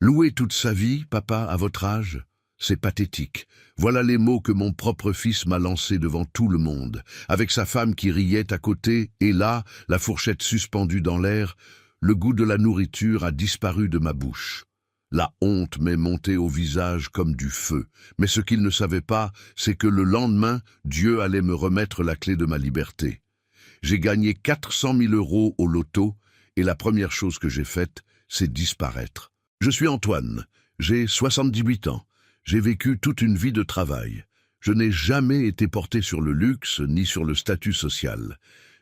Louer toute sa vie, papa, à votre âge? C'est pathétique. Voilà les mots que mon propre fils m'a lancés devant tout le monde, avec sa femme qui riait à côté, et là, la fourchette suspendue dans l'air, le goût de la nourriture a disparu de ma bouche. La honte m'est montée au visage comme du feu, mais ce qu'il ne savait pas, c'est que le lendemain, Dieu allait me remettre la clé de ma liberté. J'ai gagné 400 000 € au loto, et la première chose que j'ai faite, c'est disparaître. Je suis Antoine, j'ai 78 ans. J'ai vécu toute une vie de travail. Je n'ai jamais été porté sur le luxe ni sur le statut social.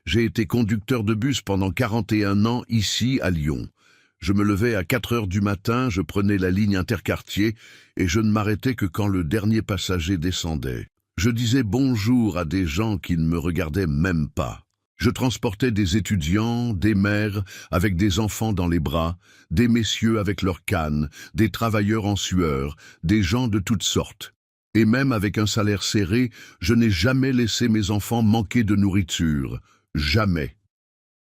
J'ai été conducteur de bus pendant 41 ans ici à Lyon. Je me levais à 4 heures du matin, je prenais la ligne interquartier et je ne m'arrêtais que quand le dernier passager descendait. Je disais bonjour à des gens qui ne me regardaient même pas. Je transportais des étudiants, des mères avec des enfants dans les bras, des messieurs avec leurs cannes, des travailleurs en sueur, des gens de toutes sortes. Et même avec un salaire serré, je n'ai jamais laissé mes enfants manquer de nourriture. Jamais.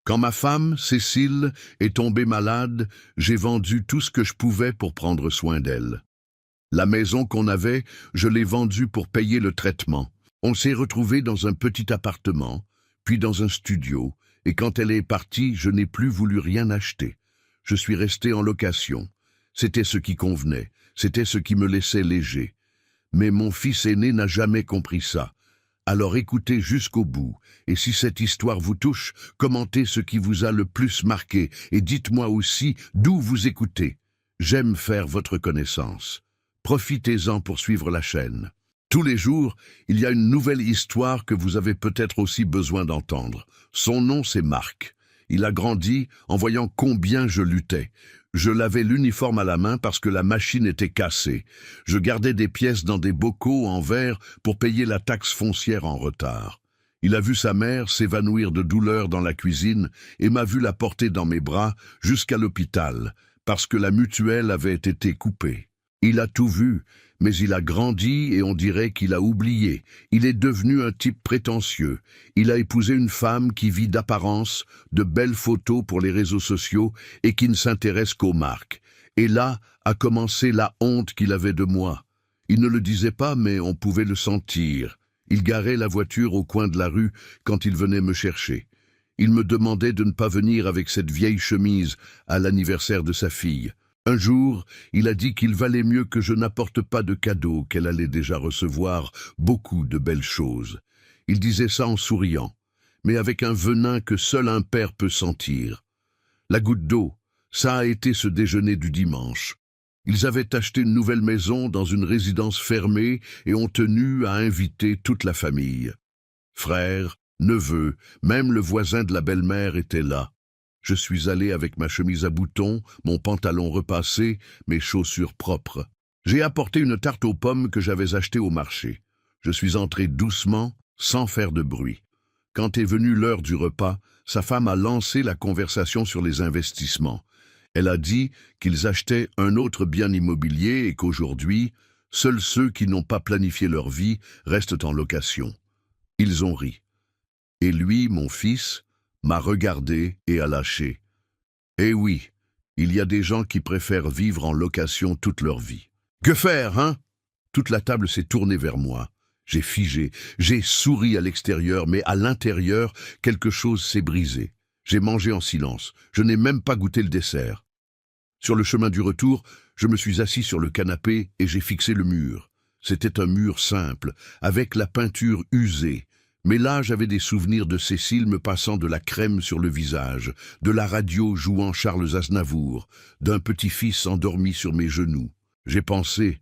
Quand ma femme, Cécile, est tombée malade, j'ai vendu tout ce que je pouvais pour prendre soin d'elle. La maison qu'on avait, je l'ai vendue pour payer le traitement. On s'est retrouvés dans un petit appartement, puis dans un studio, et quand elle est partie, je n'ai plus voulu rien acheter. Je suis resté en location. C'était ce qui convenait, c'était ce qui me laissait léger. Mais mon fils aîné n'a jamais compris ça. Alors écoutez jusqu'au bout, et si cette histoire vous touche, commentez ce qui vous a le plus marqué, et dites-moi aussi d'où vous écoutez. J'aime faire votre connaissance. Profitez-en pour suivre la chaîne. Tous les jours, il y a une nouvelle histoire que vous avez peut-être aussi besoin d'entendre. Son nom, c'est Marc. Il a grandi en voyant combien je luttais. Je lavais l'uniforme à la main parce que la machine était cassée. Je gardais des pièces dans des bocaux en verre pour payer la taxe foncière en retard. Il a vu sa mère s'évanouir de douleur dans la cuisine et m'a vu la porter dans mes bras jusqu'à l'hôpital parce que la mutuelle avait été coupée. Il a tout vu. Mais il a grandi et on dirait qu'il a oublié. Il est devenu un type prétentieux. Il a épousé une femme qui vit d'apparence, de belles photos pour les réseaux sociaux et qui ne s'intéresse qu'aux marques. Et là a commencé la honte qu'il avait de moi. Il ne le disait pas, mais on pouvait le sentir. Il garait la voiture au coin de la rue quand il venait me chercher. Il me demandait de ne pas venir avec cette vieille chemise à l'anniversaire de sa fille. Un jour, il a dit qu'il valait mieux que je n'apporte pas de cadeaux, qu'elle allait déjà recevoir beaucoup de belles choses. Il disait ça en souriant, mais avec un venin que seul un père peut sentir. La goutte d'eau, ça a été ce déjeuner du dimanche. Ils avaient acheté une nouvelle maison dans une résidence fermée et ont tenu à inviter toute la famille. Frères, neveux, même le voisin de la belle-mère était là. Je suis allé avec ma chemise à boutons, mon pantalon repassé, mes chaussures propres. J'ai apporté une tarte aux pommes que j'avais achetée au marché. Je suis entré doucement, sans faire de bruit. Quand est venue l'heure du repas, sa femme a lancé la conversation sur les investissements. Elle a dit qu'ils achetaient un autre bien immobilier et qu'aujourd'hui, seuls ceux qui n'ont pas planifié leur vie restent en location. Ils ont ri. Et lui, mon fils, m'a regardé et a lâché. Eh oui, il y a des gens qui préfèrent vivre en location toute leur vie. Que faire, hein? Toute la table s'est tournée vers moi. J'ai figé, j'ai souri à l'extérieur, mais à l'intérieur, quelque chose s'est brisé. J'ai mangé en silence, je n'ai même pas goûté le dessert. Sur le chemin du retour, je me suis assis sur le canapé et j'ai fixé le mur. C'était un mur simple, avec la peinture usée. Mais là, j'avais des souvenirs de Cécile me passant de la crème sur le visage, de la radio jouant Charles Aznavour, d'un petit-fils endormi sur mes genoux. J'ai pensé,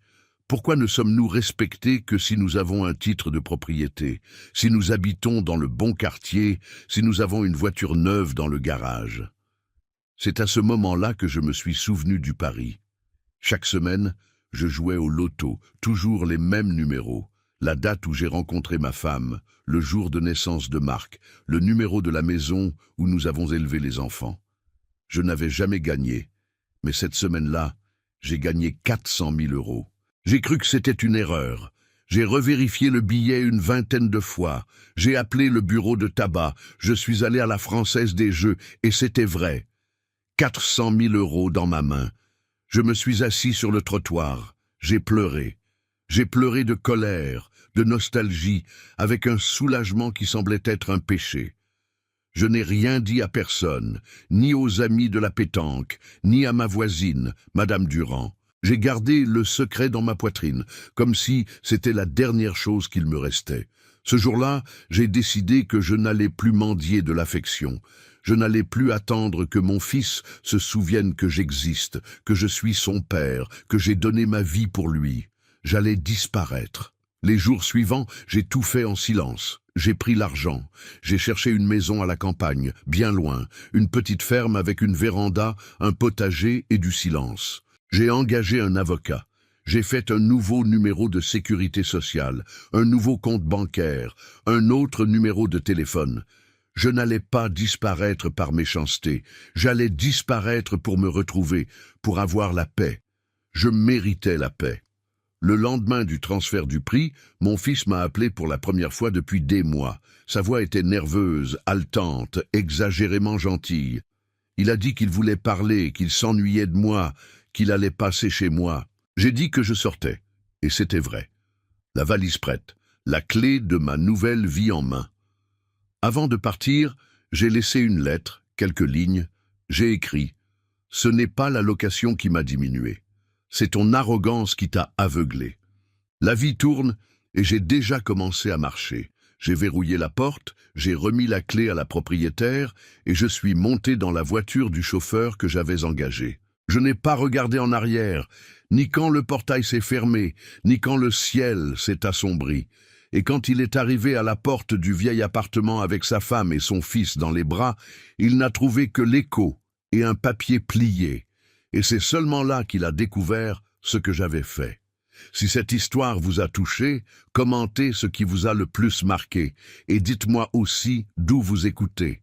pourquoi ne sommes-nous respectés que si nous avons un titre de propriété, si nous habitons dans le bon quartier, si nous avons une voiture neuve dans le garage? C'est à ce moment-là que je me suis souvenu du pari. Chaque semaine, je jouais au loto, toujours les mêmes numéros. La date où j'ai rencontré ma femme, le jour de naissance de Marc, le numéro de la maison où nous avons élevé les enfants. Je n'avais jamais gagné, mais cette semaine-là, j'ai gagné 400 000 €. J'ai cru que c'était une erreur. J'ai revérifié le billet une vingtaine de fois. J'ai appelé le bureau de tabac. Je suis allé à la Française des Jeux et c'était vrai. 400 000 € dans ma main. Je me suis assis sur le trottoir. J'ai pleuré. J'ai pleuré de colère, de nostalgie, avec un soulagement qui semblait être un péché. Je n'ai rien dit à personne, ni aux amis de la pétanque, ni à ma voisine, Madame Durand. J'ai gardé le secret dans ma poitrine, comme si c'était la dernière chose qu'il me restait. Ce jour-là, j'ai décidé que je n'allais plus mendier de l'affection. Je n'allais plus attendre que mon fils se souvienne que j'existe, que je suis son père, que j'ai donné ma vie pour lui. J'allais disparaître. Les jours suivants, j'ai tout fait en silence. J'ai pris l'argent. J'ai cherché une maison à la campagne, bien loin, une petite ferme avec une véranda, un potager et du silence. J'ai engagé un avocat. J'ai fait un nouveau numéro de sécurité sociale, un nouveau compte bancaire, un autre numéro de téléphone. Je n'allais pas disparaître par méchanceté. J'allais disparaître pour me retrouver, pour avoir la paix. Je méritais la paix. Le lendemain du transfert du prix, mon fils m'a appelé pour la première fois depuis des mois. Sa voix était nerveuse, haletante, exagérément gentille. Il a dit qu'il voulait parler, qu'il s'ennuyait de moi, qu'il allait passer chez moi. J'ai dit que je sortais, et c'était vrai. La valise prête, la clé de ma nouvelle vie en main. Avant de partir, j'ai laissé une lettre, quelques lignes. J'ai écrit « Ce n'est pas la location qui m'a diminué. C'est ton arrogance qui t'a aveuglé. La vie tourne et j'ai déjà commencé à marcher. J'ai verrouillé la porte, j'ai remis la clé à la propriétaire et je suis monté dans la voiture du chauffeur que j'avais engagé. Je n'ai pas regardé en arrière, ni quand le portail s'est fermé, ni quand le ciel s'est assombri. Et quand il est arrivé à la porte du vieil appartement avec sa femme et son fils dans les bras, il n'a trouvé que l'écho et un papier plié. Et c'est seulement là qu'il a découvert ce que j'avais fait. Si cette histoire vous a touché, commentez ce qui vous a le plus marqué et dites-moi aussi d'où vous écoutez.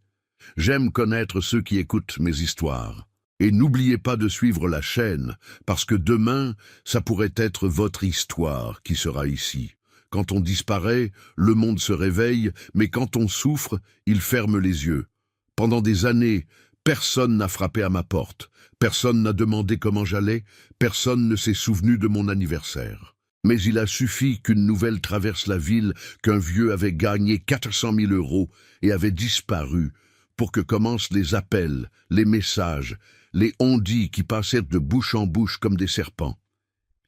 J'aime connaître ceux qui écoutent mes histoires. Et n'oubliez pas de suivre la chaîne, parce que demain, ça pourrait être votre histoire qui sera ici. Quand on disparaît, le monde se réveille, mais quand on souffre, il ferme les yeux. Pendant des années, personne n'a frappé à ma porte, personne n'a demandé comment j'allais, personne ne s'est souvenu de mon anniversaire. Mais il a suffi qu'une nouvelle traverse la ville, qu'un vieux avait gagné 400 000 € et avait disparu, pour que commencent les appels, les messages, les on-dit qui passèrent de bouche en bouche comme des serpents.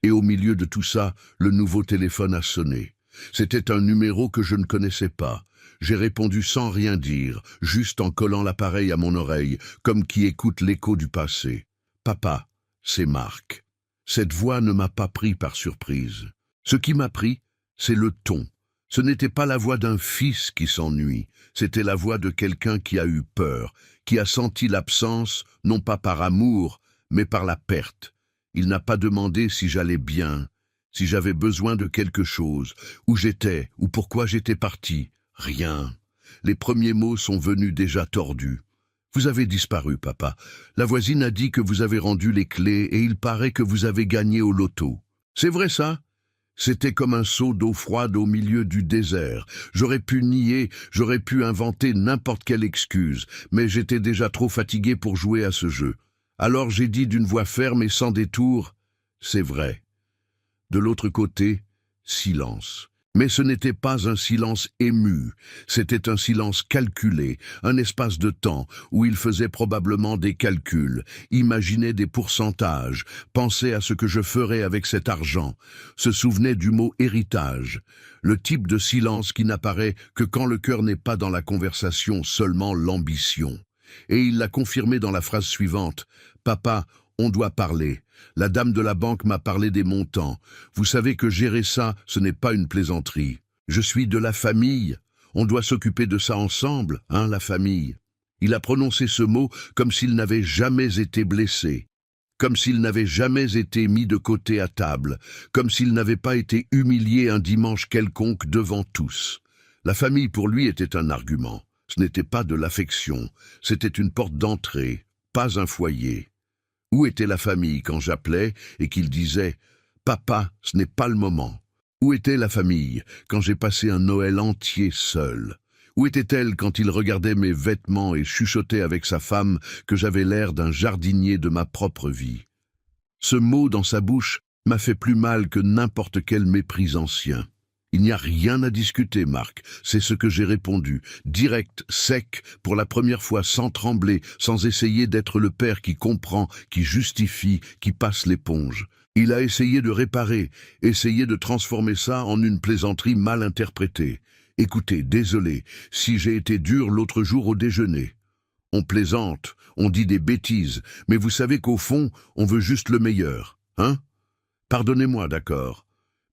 Et au milieu de tout ça, le nouveau téléphone a sonné. C'était un numéro que je ne connaissais pas. J'ai répondu sans rien dire, juste en collant l'appareil à mon oreille, comme qui écoute l'écho du passé. « Papa, c'est Marc. » Cette voix ne m'a pas pris par surprise. Ce qui m'a pris, c'est le ton. Ce n'était pas la voix d'un fils qui s'ennuie, c'était la voix de quelqu'un qui a eu peur, qui a senti l'absence, non pas par amour, mais par la perte. Il n'a pas demandé si j'allais bien, si j'avais besoin de quelque chose, où j'étais, ou pourquoi j'étais parti. Rien. Les premiers mots sont venus déjà tordus. Vous avez disparu, papa. La voisine a dit que vous avez rendu les clés et il paraît que vous avez gagné au loto. C'est vrai ça? C'était comme un seau d'eau froide au milieu du désert. J'aurais pu nier, j'aurais pu inventer n'importe quelle excuse, mais j'étais déjà trop fatigué pour jouer à ce jeu. Alors j'ai dit d'une voix ferme et sans détour, « C'est vrai ». De l'autre côté, silence. Mais ce n'était pas un silence ému, c'était un silence calculé, un espace de temps où il faisait probablement des calculs, imaginait des pourcentages, pensait à ce que je ferais avec cet argent, se souvenait du mot héritage, le type de silence qui n'apparaît que quand le cœur n'est pas dans la conversation, seulement l'ambition. Et il l'a confirmé dans la phrase suivante, « Papa, on doit parler. La dame de la banque m'a parlé des montants. Vous savez que gérer ça, ce n'est pas une plaisanterie. Je suis de la famille. On doit s'occuper de ça ensemble, hein, la famille. » Il a prononcé ce mot comme s'il n'avait jamais été blessé, comme s'il n'avait jamais été mis de côté à table, comme s'il n'avait pas été humilié un dimanche quelconque devant tous. La famille pour lui était un argument. Ce n'était pas de l'affection, c'était une porte d'entrée, pas un foyer. Où était la famille quand j'appelais et qu'il disait « Papa, ce n'est pas le moment ». Où était la famille quand j'ai passé un Noël entier seul? Où était-elle quand il regardait mes vêtements et chuchotait avec sa femme que j'avais l'air d'un jardinier de ma propre vie? Ce mot dans sa bouche m'a fait plus mal que n'importe quel mépris ancien. Il n'y a rien à discuter, Marc, c'est ce que j'ai répondu, direct, sec, pour la première fois sans trembler, sans essayer d'être le père qui comprend, qui justifie, qui passe l'éponge. Il a essayé de réparer, essayé de transformer ça en une plaisanterie mal interprétée. Écoutez, désolé, si j'ai été dur l'autre jour au déjeuner. On plaisante, on dit des bêtises, mais vous savez qu'au fond, on veut juste le meilleur, hein? Pardonnez-moi, d'accord.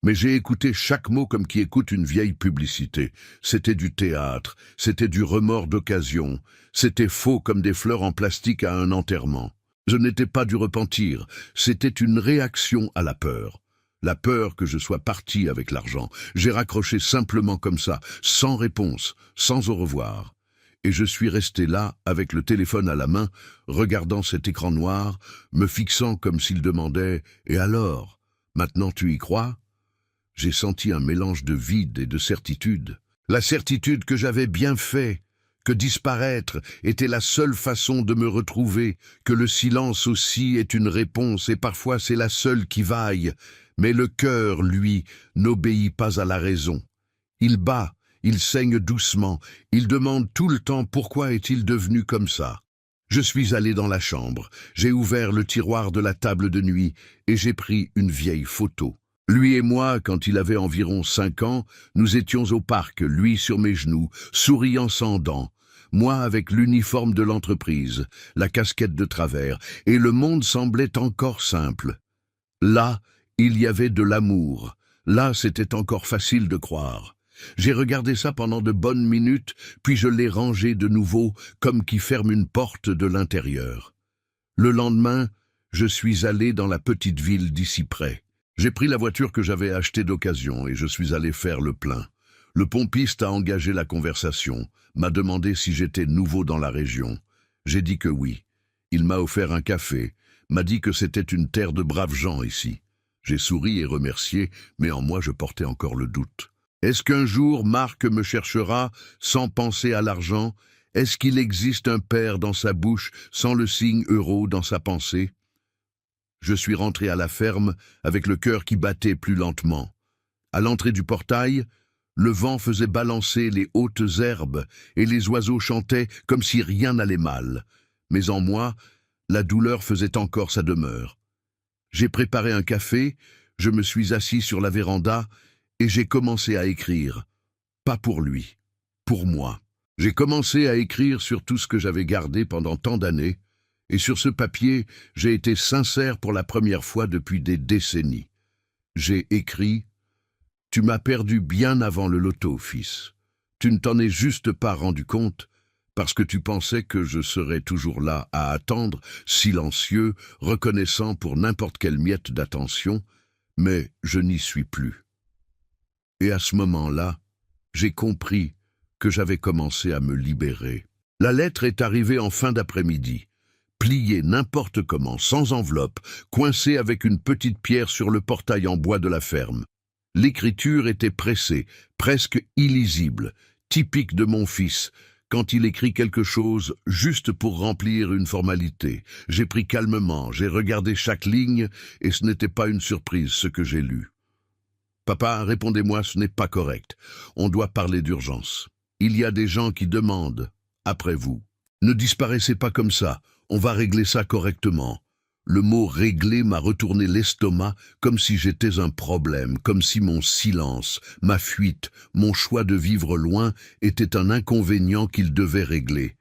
Mais j'ai écouté chaque mot comme qui écoute une vieille publicité. C'était du théâtre, c'était du remords d'occasion, c'était faux comme des fleurs en plastique à un enterrement. Je n'étais pas du repentir, c'était une réaction à la peur. La peur que je sois parti avec l'argent. J'ai raccroché simplement comme ça, sans réponse, sans au revoir. Et je suis resté là, avec le téléphone à la main, regardant cet écran noir, me fixant comme s'il demandait « Et alors? Maintenant tu y crois ?» J'ai senti un mélange de vide et de certitude. La certitude que j'avais bien fait, que disparaître était la seule façon de me retrouver, que le silence aussi est une réponse et parfois c'est la seule qui vaille. Mais le cœur, lui, n'obéit pas à la raison. Il bat, il saigne doucement, il demande tout le temps pourquoi est-il devenu comme ça. Je suis allé dans la chambre, j'ai ouvert le tiroir de la table de nuit et j'ai pris une vieille photo. Lui et moi, quand il avait environ 5 ans, nous étions au parc, lui sur mes genoux, souriant sans dents, moi avec l'uniforme de l'entreprise, la casquette de travers, et le monde semblait encore simple. Là, il y avait de l'amour. Là, c'était encore facile de croire. J'ai regardé ça pendant de bonnes minutes, puis je l'ai rangé de nouveau, comme qui ferme une porte de l'intérieur. Le lendemain, je suis allé dans la petite ville d'ici près. J'ai pris la voiture que j'avais achetée d'occasion et je suis allé faire le plein. Le pompiste a engagé la conversation, m'a demandé si j'étais nouveau dans la région. J'ai dit que oui. Il m'a offert un café, m'a dit que c'était une terre de braves gens ici. J'ai souri et remercié, mais en moi je portais encore le doute. Est-ce qu'un jour Marc me cherchera sans penser à l'argent? Est-ce qu'il existe un père dans sa bouche sans le signe euro dans sa pensée? Je suis rentré à la ferme avec le cœur qui battait plus lentement. À l'entrée du portail, le vent faisait balancer les hautes herbes et les oiseaux chantaient comme si rien n'allait mal. Mais en moi, la douleur faisait encore sa demeure. J'ai préparé un café, je me suis assis sur la véranda et j'ai commencé à écrire. Pas pour lui, pour moi. J'ai commencé à écrire sur tout ce que j'avais gardé pendant tant d'années, et sur ce papier, j'ai été sincère pour la première fois depuis des décennies. J'ai écrit « Tu m'as perdu bien avant le loto, fils. Tu ne t'en es juste pas rendu compte, parce que tu pensais que je serais toujours là à attendre, silencieux, reconnaissant pour n'importe quelle miette d'attention, mais je n'y suis plus. » Et à ce moment-là, j'ai compris que j'avais commencé à me libérer. La lettre est arrivée en fin d'après-midi, pliée n'importe comment, sans enveloppe, coincée avec une petite pierre sur le portail en bois de la ferme. L'écriture était pressée, presque illisible, typique de mon fils, quand il écrit quelque chose juste pour remplir une formalité. J'ai pris calmement, j'ai regardé chaque ligne, et ce n'était pas une surprise ce que j'ai lu. « Papa, répondez-moi, ce n'est pas correct. On doit parler d'urgence. Il y a des gens qui demandent, après vous. Ne disparaissez pas comme ça, on va régler ça correctement. » Le mot « régler » m'a retourné l'estomac comme si j'étais un problème, comme si mon silence, ma fuite, mon choix de vivre loin était un inconvénient qu'il devait régler.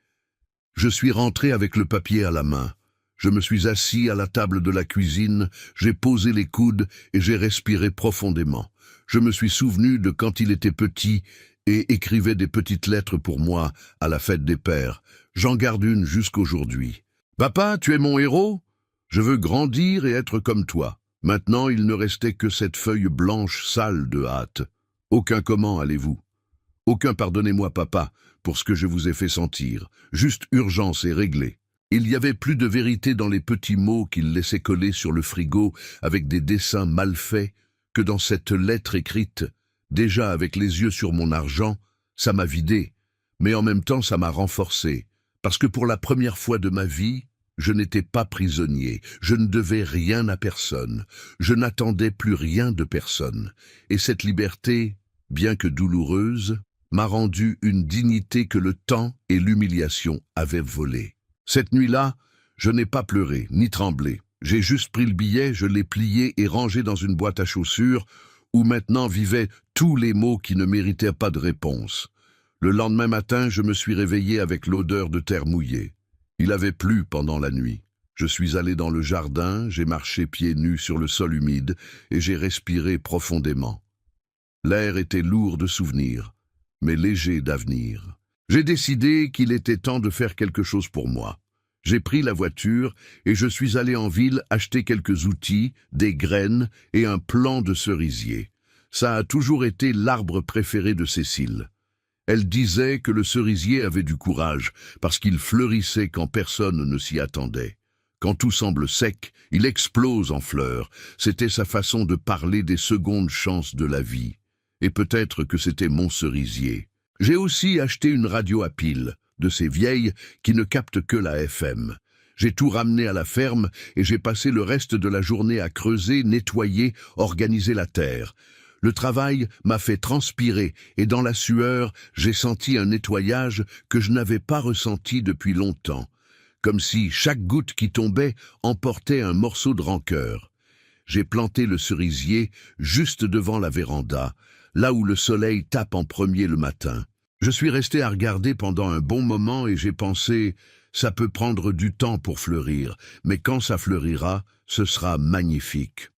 Je suis rentré avec le papier à la main. Je me suis assis à la table de la cuisine, j'ai posé les coudes et j'ai respiré profondément. Je me suis souvenu de quand il était petit et écrivait des petites lettres pour moi à la fête des pères. J'en garde une jusqu'aujourd'hui. « Papa, tu es mon héros ? Je veux grandir et être comme toi. » Maintenant, il ne restait que cette feuille blanche sale de hâte. Aucun comment allez-vous? Aucun pardonnez-moi, papa, pour ce que je vous ai fait sentir. Juste urgence et réglé. Il y avait plus de vérité dans les petits mots qu'il laissait coller sur le frigo avec des dessins mal faits que dans cette lettre écrite. Déjà avec les yeux sur mon argent, ça m'a vidé, mais en même temps ça m'a renforcé, parce que pour la première fois de ma vie, Je n'étais pas prisonnier, je ne devais rien à personne, je n'attendais plus rien de personne. Et cette liberté, bien que douloureuse, m'a rendu une dignité que le temps et l'humiliation avaient volée. Cette nuit-là, je n'ai pas pleuré, ni tremblé. J'ai juste pris le billet, je l'ai plié et rangé dans une boîte à chaussures, où maintenant vivaient tous les mots qui ne méritaient pas de réponse. Le lendemain matin, je me suis réveillé avec l'odeur de terre mouillée. Il avait plu pendant la nuit. Je suis allé dans le jardin, j'ai marché pieds nus sur le sol humide et j'ai respiré profondément. L'air était lourd de souvenirs, mais léger d'avenir. J'ai décidé qu'il était temps de faire quelque chose pour moi. J'ai pris la voiture et je suis allé en ville acheter quelques outils, des graines et un plant de cerisier. Ça a toujours été l'arbre préféré de Cécile. Elle disait que le cerisier avait du courage, parce qu'il fleurissait quand personne ne s'y attendait. Quand tout semble sec, il explose en fleurs. C'était sa façon de parler des secondes chances de la vie. Et peut-être que c'était mon cerisier. J'ai aussi acheté une radio à pile, de ces vieilles qui ne captent que la FM. J'ai tout ramené à la ferme et j'ai passé le reste de la journée à creuser, nettoyer, organiser la terre. Le travail m'a fait transpirer et dans la sueur, j'ai senti un nettoyage que je n'avais pas ressenti depuis longtemps, comme si chaque goutte qui tombait emportait un morceau de rancœur. J'ai planté le cerisier juste devant la véranda, là où le soleil tape en premier le matin. Je suis resté à regarder pendant un bon moment et j'ai pensé, ça peut prendre du temps pour fleurir, mais quand ça fleurira, ce sera magnifique.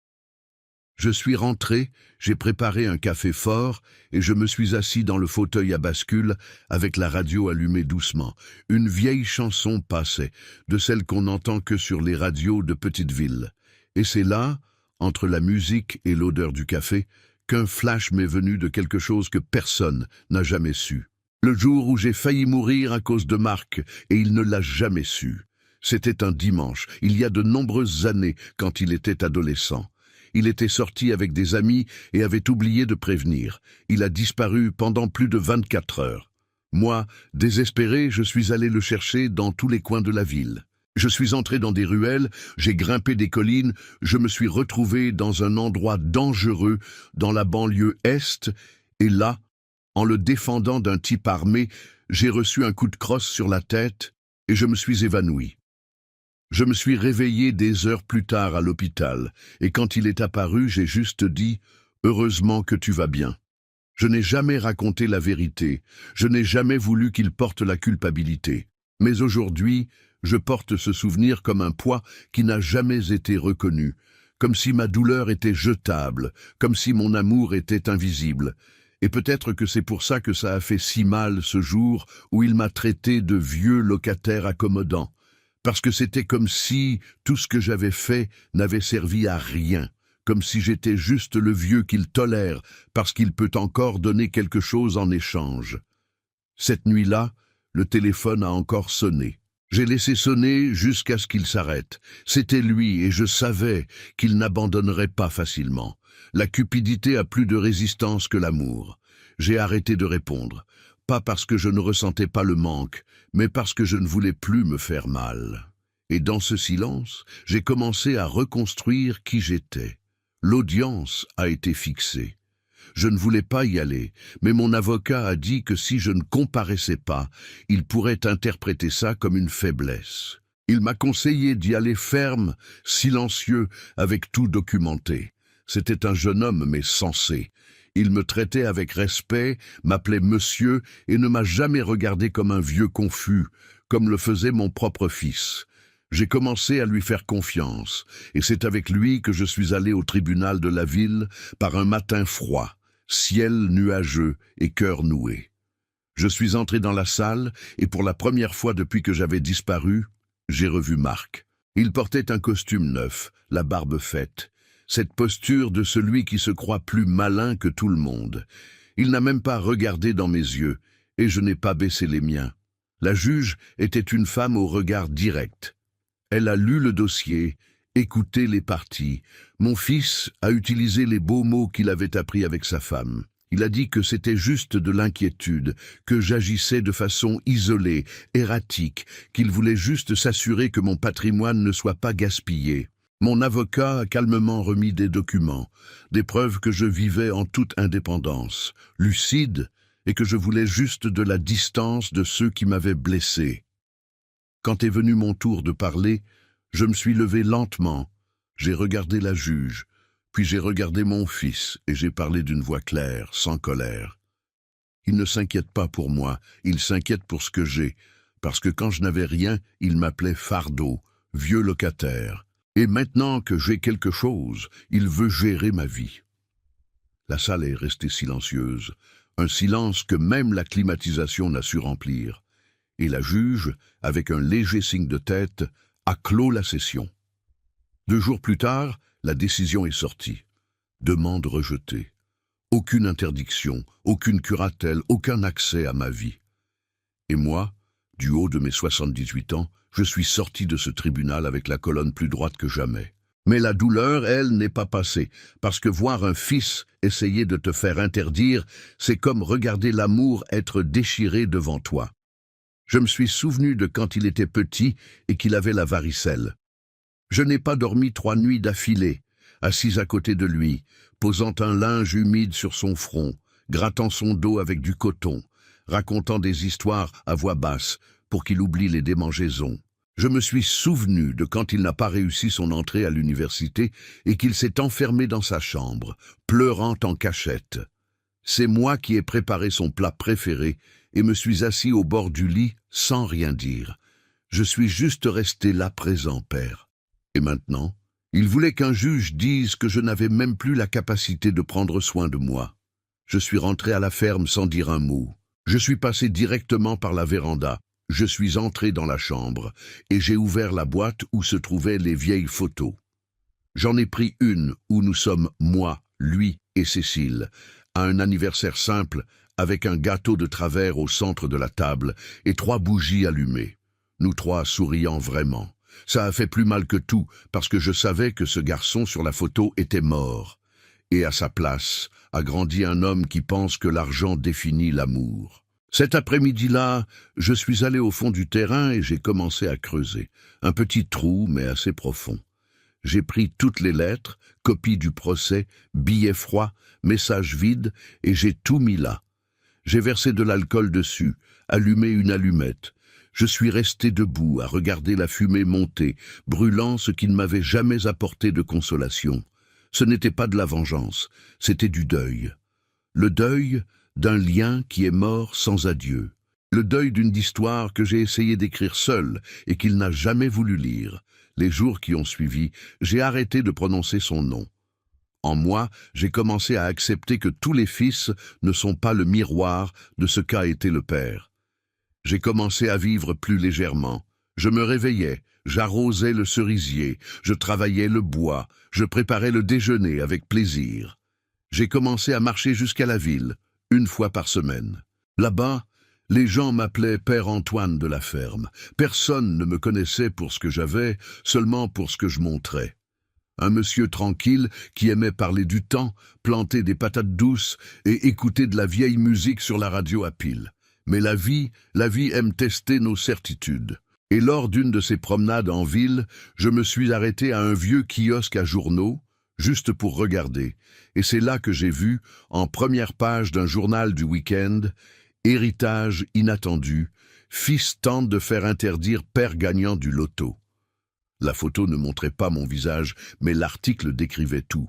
Je suis rentré, j'ai préparé un café fort et je me suis assis dans le fauteuil à bascule avec la radio allumée doucement. Une vieille chanson passait, de celle qu'on n'entend que sur les radios de petites villes. Et c'est là, entre la musique et l'odeur du café, qu'un flash m'est venu de quelque chose que personne n'a jamais su. Le jour où j'ai failli mourir à cause de Marc, et il ne l'a jamais su. C'était un dimanche, il y a de nombreuses années, quand il était adolescent. Il était sorti avec des amis et avait oublié de prévenir. Il a disparu pendant plus de 24 heures. Moi, désespéré, je suis allé le chercher dans tous les coins de la ville. Je suis entré dans des ruelles, j'ai grimpé des collines, je me suis retrouvé dans un endroit dangereux, dans la banlieue est, et là, en le défendant d'un type armé, j'ai reçu un coup de crosse sur la tête et je me suis évanoui. Je me suis réveillé des heures plus tard à l'hôpital, et quand il est apparu, j'ai juste dit « Heureusement que tu vas bien ». Je n'ai jamais raconté la vérité, je n'ai jamais voulu qu'il porte la culpabilité. Mais aujourd'hui, je porte ce souvenir comme un poids qui n'a jamais été reconnu, comme si ma douleur était jetable, comme si mon amour était invisible. Et peut-être que c'est pour ça que ça a fait si mal ce jour où il m'a traité de vieux locataire accommodant. Parce que c'était comme si tout ce que j'avais fait n'avait servi à rien, comme si j'étais juste le vieux qu'il tolère, parce qu'il peut encore donner quelque chose en échange. Cette nuit-là, le téléphone a encore sonné. J'ai laissé sonner jusqu'à ce qu'il s'arrête. C'était lui et je savais qu'il n'abandonnerait pas facilement. La cupidité a plus de résistance que l'amour. J'ai arrêté de répondre. Pas parce que je ne ressentais pas le manque, mais parce que je ne voulais plus me faire mal. Et dans ce silence, j'ai commencé à reconstruire qui j'étais. L'audience a été fixée. Je ne voulais pas y aller, mais mon avocat a dit que si je ne comparaissais pas, il pourrait interpréter ça comme une faiblesse. Il m'a conseillé d'y aller ferme, silencieux, avec tout documenté. C'était un jeune homme, mais sensé. Il me traitait avec respect, m'appelait monsieur et ne m'a jamais regardé comme un vieux confus, comme le faisait mon propre fils. J'ai commencé à lui faire confiance, et c'est avec lui que je suis allé au tribunal de la ville par un matin froid, ciel nuageux et cœur noué. Je suis entré dans la salle, et pour la première fois depuis que j'avais disparu, j'ai revu Marc. Il portait un costume neuf, la barbe faite. Cette posture de celui qui se croit plus malin que tout le monde. Il n'a même pas regardé dans mes yeux, et je n'ai pas baissé les miens. La juge était une femme au regard direct. Elle a lu le dossier, écouté les parties. Mon fils a utilisé les beaux mots qu'il avait appris avec sa femme. Il a dit que c'était juste de l'inquiétude, que j'agissais de façon isolée, erratique, qu'il voulait juste s'assurer que mon patrimoine ne soit pas gaspillé. Mon avocat a calmement remis des documents, des preuves que je vivais en toute indépendance, lucide, et que je voulais juste de la distance de ceux qui m'avaient blessé. Quand est venu mon tour de parler, je me suis levé lentement, j'ai regardé la juge, puis j'ai regardé mon fils et j'ai parlé d'une voix claire, sans colère. Il ne s'inquiète pas pour moi, il s'inquiète pour ce que j'ai, parce que quand je n'avais rien, il m'appelait fardeau, vieux locataire. Et maintenant que j'ai quelque chose, il veut gérer ma vie. La salle est restée silencieuse, un silence que même la climatisation n'a su remplir. Et la juge, avec un léger signe de tête, a clos la session. 2 jours plus tard, la décision est sortie. Demande rejetée. Aucune interdiction, aucune curatelle, aucun accès à ma vie. Et moi, du haut de mes 78 ans, je suis sorti de ce tribunal avec la colonne plus droite que jamais. Mais la douleur, elle, n'est pas passée, parce que voir un fils essayer de te faire interdire, c'est comme regarder l'amour être déchiré devant toi. Je me suis souvenu de quand il était petit et qu'il avait la varicelle. Je n'ai pas dormi 3 nuits d'affilée, assis à côté de lui, posant un linge humide sur son front, grattant son dos avec du coton, racontant des histoires à voix basse pour qu'il oublie les démangeaisons. Je me suis souvenu de quand il n'a pas réussi son entrée à l'université et qu'il s'est enfermé dans sa chambre, pleurant en cachette. C'est moi qui ai préparé son plat préféré et me suis assis au bord du lit sans rien dire. Je suis juste resté là présent, père. Et maintenant, il voulait qu'un juge dise que je n'avais même plus la capacité de prendre soin de moi. Je suis rentré à la ferme sans dire un mot. Je suis passé directement par la véranda. Je suis entré dans la chambre et j'ai ouvert la boîte où se trouvaient les vieilles photos. J'en ai pris une où nous sommes, moi, lui et Cécile, à un anniversaire simple avec un gâteau de travers au centre de la table et 3 bougies allumées. Nous 3 souriant vraiment. Ça a fait plus mal que tout parce que je savais que ce garçon sur la photo était mort. Et à sa place a grandi un homme qui pense que l'argent définit l'amour. Cet après-midi-là, je suis allé au fond du terrain et j'ai commencé à creuser. Un petit trou, mais assez profond. J'ai pris toutes les lettres, copies du procès, billets froids, messages vides, et j'ai tout mis là. J'ai versé de l'alcool dessus, allumé une allumette. Je suis resté debout à regarder la fumée monter, brûlant ce qui ne m'avait jamais apporté de consolation. Ce n'était pas de la vengeance, c'était du deuil. Le deuil d'un lien qui est mort sans adieu. Le deuil d'une histoire que j'ai essayé d'écrire seul et qu'il n'a jamais voulu lire. Les jours qui ont suivi, j'ai arrêté de prononcer son nom. En moi, j'ai commencé à accepter que tous les fils ne sont pas le miroir de ce qu'a été le père. J'ai commencé à vivre plus légèrement. Je me réveillais, j'arrosais le cerisier, je travaillais le bois, je préparais le déjeuner avec plaisir. J'ai commencé à marcher jusqu'à la ville, 1 fois par semaine. Là-bas, les gens m'appelaient Père Antoine de la ferme. Personne ne me connaissait pour ce que j'avais, seulement pour ce que je montrais. Un monsieur tranquille qui aimait parler du temps, planter des patates douces et écouter de la vieille musique sur la radio à pile. Mais la vie aime tester nos certitudes. Et lors d'une de ces promenades en ville, je me suis arrêté à un vieux kiosque à journaux, juste pour regarder. Et c'est là que j'ai vu, en première page d'un journal du week-end, héritage inattendu, fils tente de faire interdire père gagnant du loto. La photo ne montrait pas mon visage, mais l'article décrivait tout.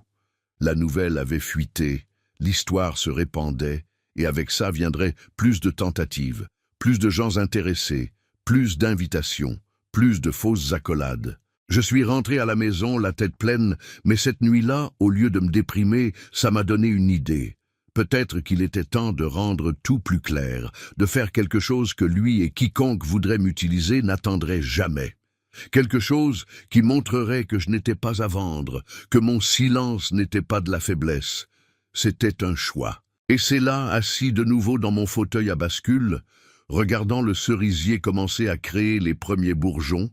La nouvelle avait fuité, l'histoire se répandait, et avec ça viendrait plus de tentatives, plus de gens intéressés, plus d'invitations, plus de fausses accolades. Je suis rentré à la maison, la tête pleine, mais cette nuit-là, au lieu de me déprimer, ça m'a donné une idée. Peut-être qu'il était temps de rendre tout plus clair, de faire quelque chose que lui et quiconque voudrait m'utiliser n'attendraient jamais. Quelque chose qui montrerait que je n'étais pas à vendre, que mon silence n'était pas de la faiblesse. C'était un choix. Et c'est là, assis de nouveau dans mon fauteuil à bascule, regardant le cerisier commencer à créer les premiers bourgeons,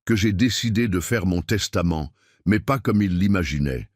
que j'ai décidé de faire mon testament, mais pas comme il l'imaginait.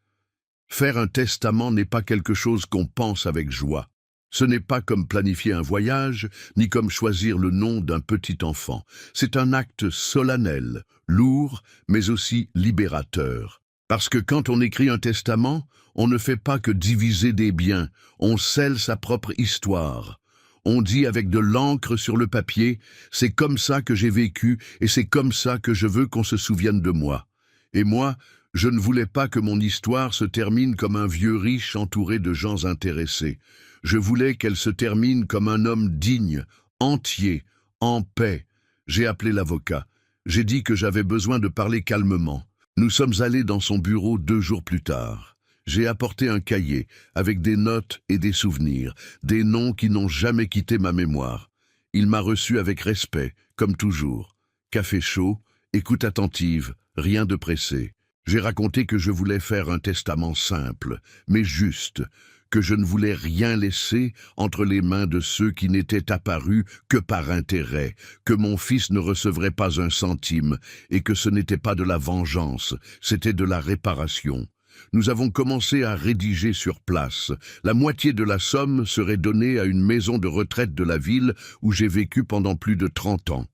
Faire un testament n'est pas quelque chose qu'on pense avec joie. Ce n'est pas comme planifier un voyage, ni comme choisir le nom d'un petit enfant. C'est un acte solennel, lourd, mais aussi libérateur. Parce que quand on écrit un testament, on ne fait pas que diviser des biens, on scelle sa propre histoire. On dit avec de l'encre sur le papier, c'est comme ça que j'ai vécu et c'est comme ça que je veux qu'on se souvienne de moi. Et moi, je ne voulais pas que mon histoire se termine comme un vieux riche entouré de gens intéressés. Je voulais qu'elle se termine comme un homme digne, entier, en paix. J'ai appelé l'avocat. J'ai dit que j'avais besoin de parler calmement. Nous sommes allés dans son bureau 2 jours plus tard. J'ai apporté un cahier avec des notes et des souvenirs, des noms qui n'ont jamais quitté ma mémoire. Il m'a reçu avec respect, comme toujours. Café chaud, écoute attentive, rien de pressé. J'ai raconté que je voulais faire un testament simple, mais juste, que je ne voulais rien laisser entre les mains de ceux qui n'étaient apparus que par intérêt, que mon fils ne recevrait pas un centime, et que ce n'était pas de la vengeance, c'était de la réparation. Nous avons commencé à rédiger sur place. La moitié de la somme serait donnée à une maison de retraite de la ville où j'ai vécu pendant plus de 30 ans.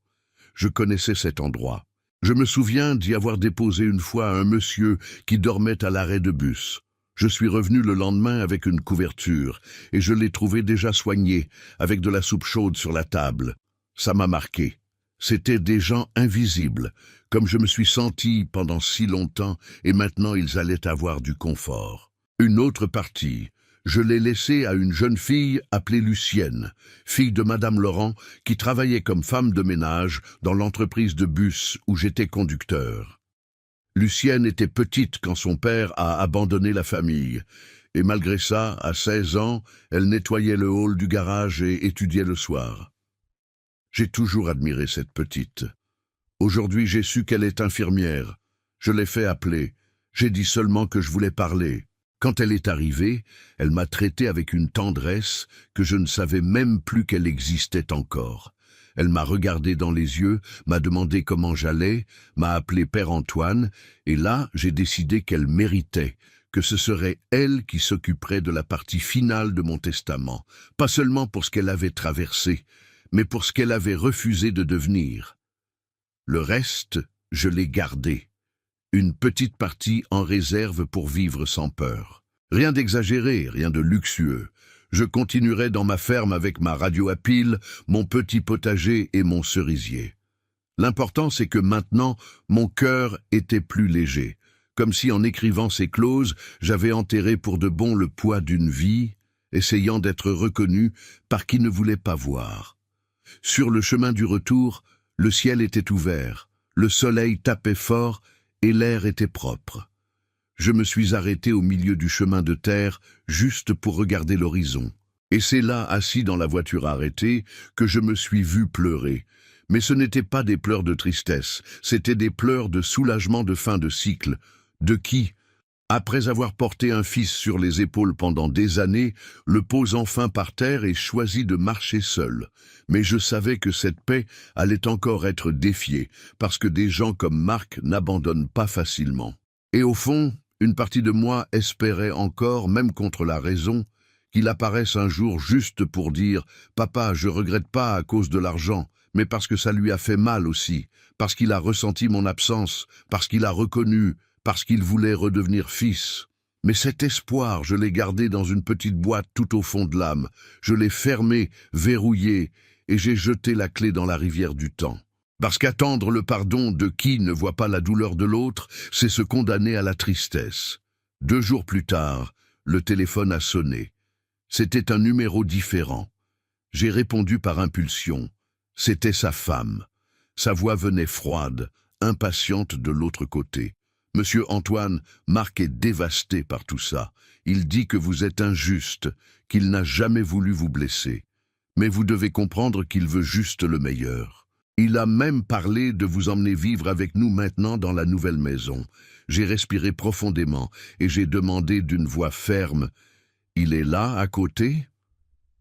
Je connaissais cet endroit. Je me souviens d'y avoir déposé une fois un monsieur qui dormait à l'arrêt de bus. Je suis revenu le lendemain avec une couverture, et je l'ai trouvé déjà soigné, avec de la soupe chaude sur la table. Ça m'a marqué. C'étaient des gens invisibles, comme je me suis senti pendant si longtemps, et maintenant ils allaient avoir du confort. Une autre partie, je l'ai laissée à une jeune fille appelée Lucienne, fille de Madame Laurent, qui travaillait comme femme de ménage dans l'entreprise de bus où j'étais conducteur. Lucienne était petite quand son père a abandonné la famille, et malgré ça, à 16 ans, elle nettoyait le hall du garage et étudiait le soir. J'ai toujours admiré cette petite. Aujourd'hui, j'ai su qu'elle est infirmière. Je l'ai fait appeler. J'ai dit seulement que je voulais parler. Quand elle est arrivée, elle m'a traité avec une tendresse que je ne savais même plus qu'elle existait encore. Elle m'a regardé dans les yeux, m'a demandé comment j'allais, m'a appelé Père Antoine, et là, j'ai décidé qu'elle méritait, que ce serait elle qui s'occuperait de la partie finale de mon testament, pas seulement pour ce qu'elle avait traversé, mais pour ce qu'elle avait refusé de devenir. Le reste, je l'ai gardé. Une petite partie en réserve pour vivre sans peur. Rien d'exagéré, rien de luxueux. Je continuerai dans ma ferme avec ma radio à pile, mon petit potager et mon cerisier. L'important, c'est que maintenant, mon cœur était plus léger, comme si en écrivant ces clauses, j'avais enterré pour de bon le poids d'une vie, essayant d'être reconnu par qui ne voulait pas voir. Sur le chemin du retour, le ciel était ouvert, le soleil tapait fort et l'air était propre. Je me suis arrêté au milieu du chemin de terre, juste pour regarder l'horizon. Et c'est là, assis dans la voiture arrêtée, que je me suis vu pleurer. Mais ce n'étaient pas des pleurs de tristesse, c'étaient des pleurs de soulagement de fin de cycle. De qui, après avoir porté un fils sur les épaules pendant des années, le pose enfin par terre et choisit de marcher seul. Mais je savais que cette paix allait encore être défiée, parce que des gens comme Marc n'abandonnent pas facilement. Et au fond, une partie de moi espérait encore, même contre la raison, qu'il apparaisse un jour juste pour dire « Papa, je regrette pas à cause de l'argent, mais parce que ça lui a fait mal aussi, parce qu'il a ressenti mon absence, parce qu'il a reconnu, parce qu'il voulait redevenir fils. » Mais cet espoir, je l'ai gardé dans une petite boîte tout au fond de l'âme. Je l'ai fermé, verrouillé, et j'ai jeté la clé dans la rivière du temps. Parce qu'attendre le pardon de qui ne voit pas la douleur de l'autre, c'est se condamner à la tristesse. 2 jours plus tard, le téléphone a sonné. C'était un numéro différent. J'ai répondu par impulsion. C'était sa femme. Sa voix venait froide, impatiente de l'autre côté. « Monsieur Antoine, Marc est dévasté par tout ça. Il dit que vous êtes injuste, qu'il n'a jamais voulu vous blesser. Mais vous devez comprendre qu'il veut juste le meilleur. Il a même parlé de vous emmener vivre avec nous maintenant dans la nouvelle maison. » J'ai respiré profondément et j'ai demandé d'une voix ferme « Il est là, à côté ?»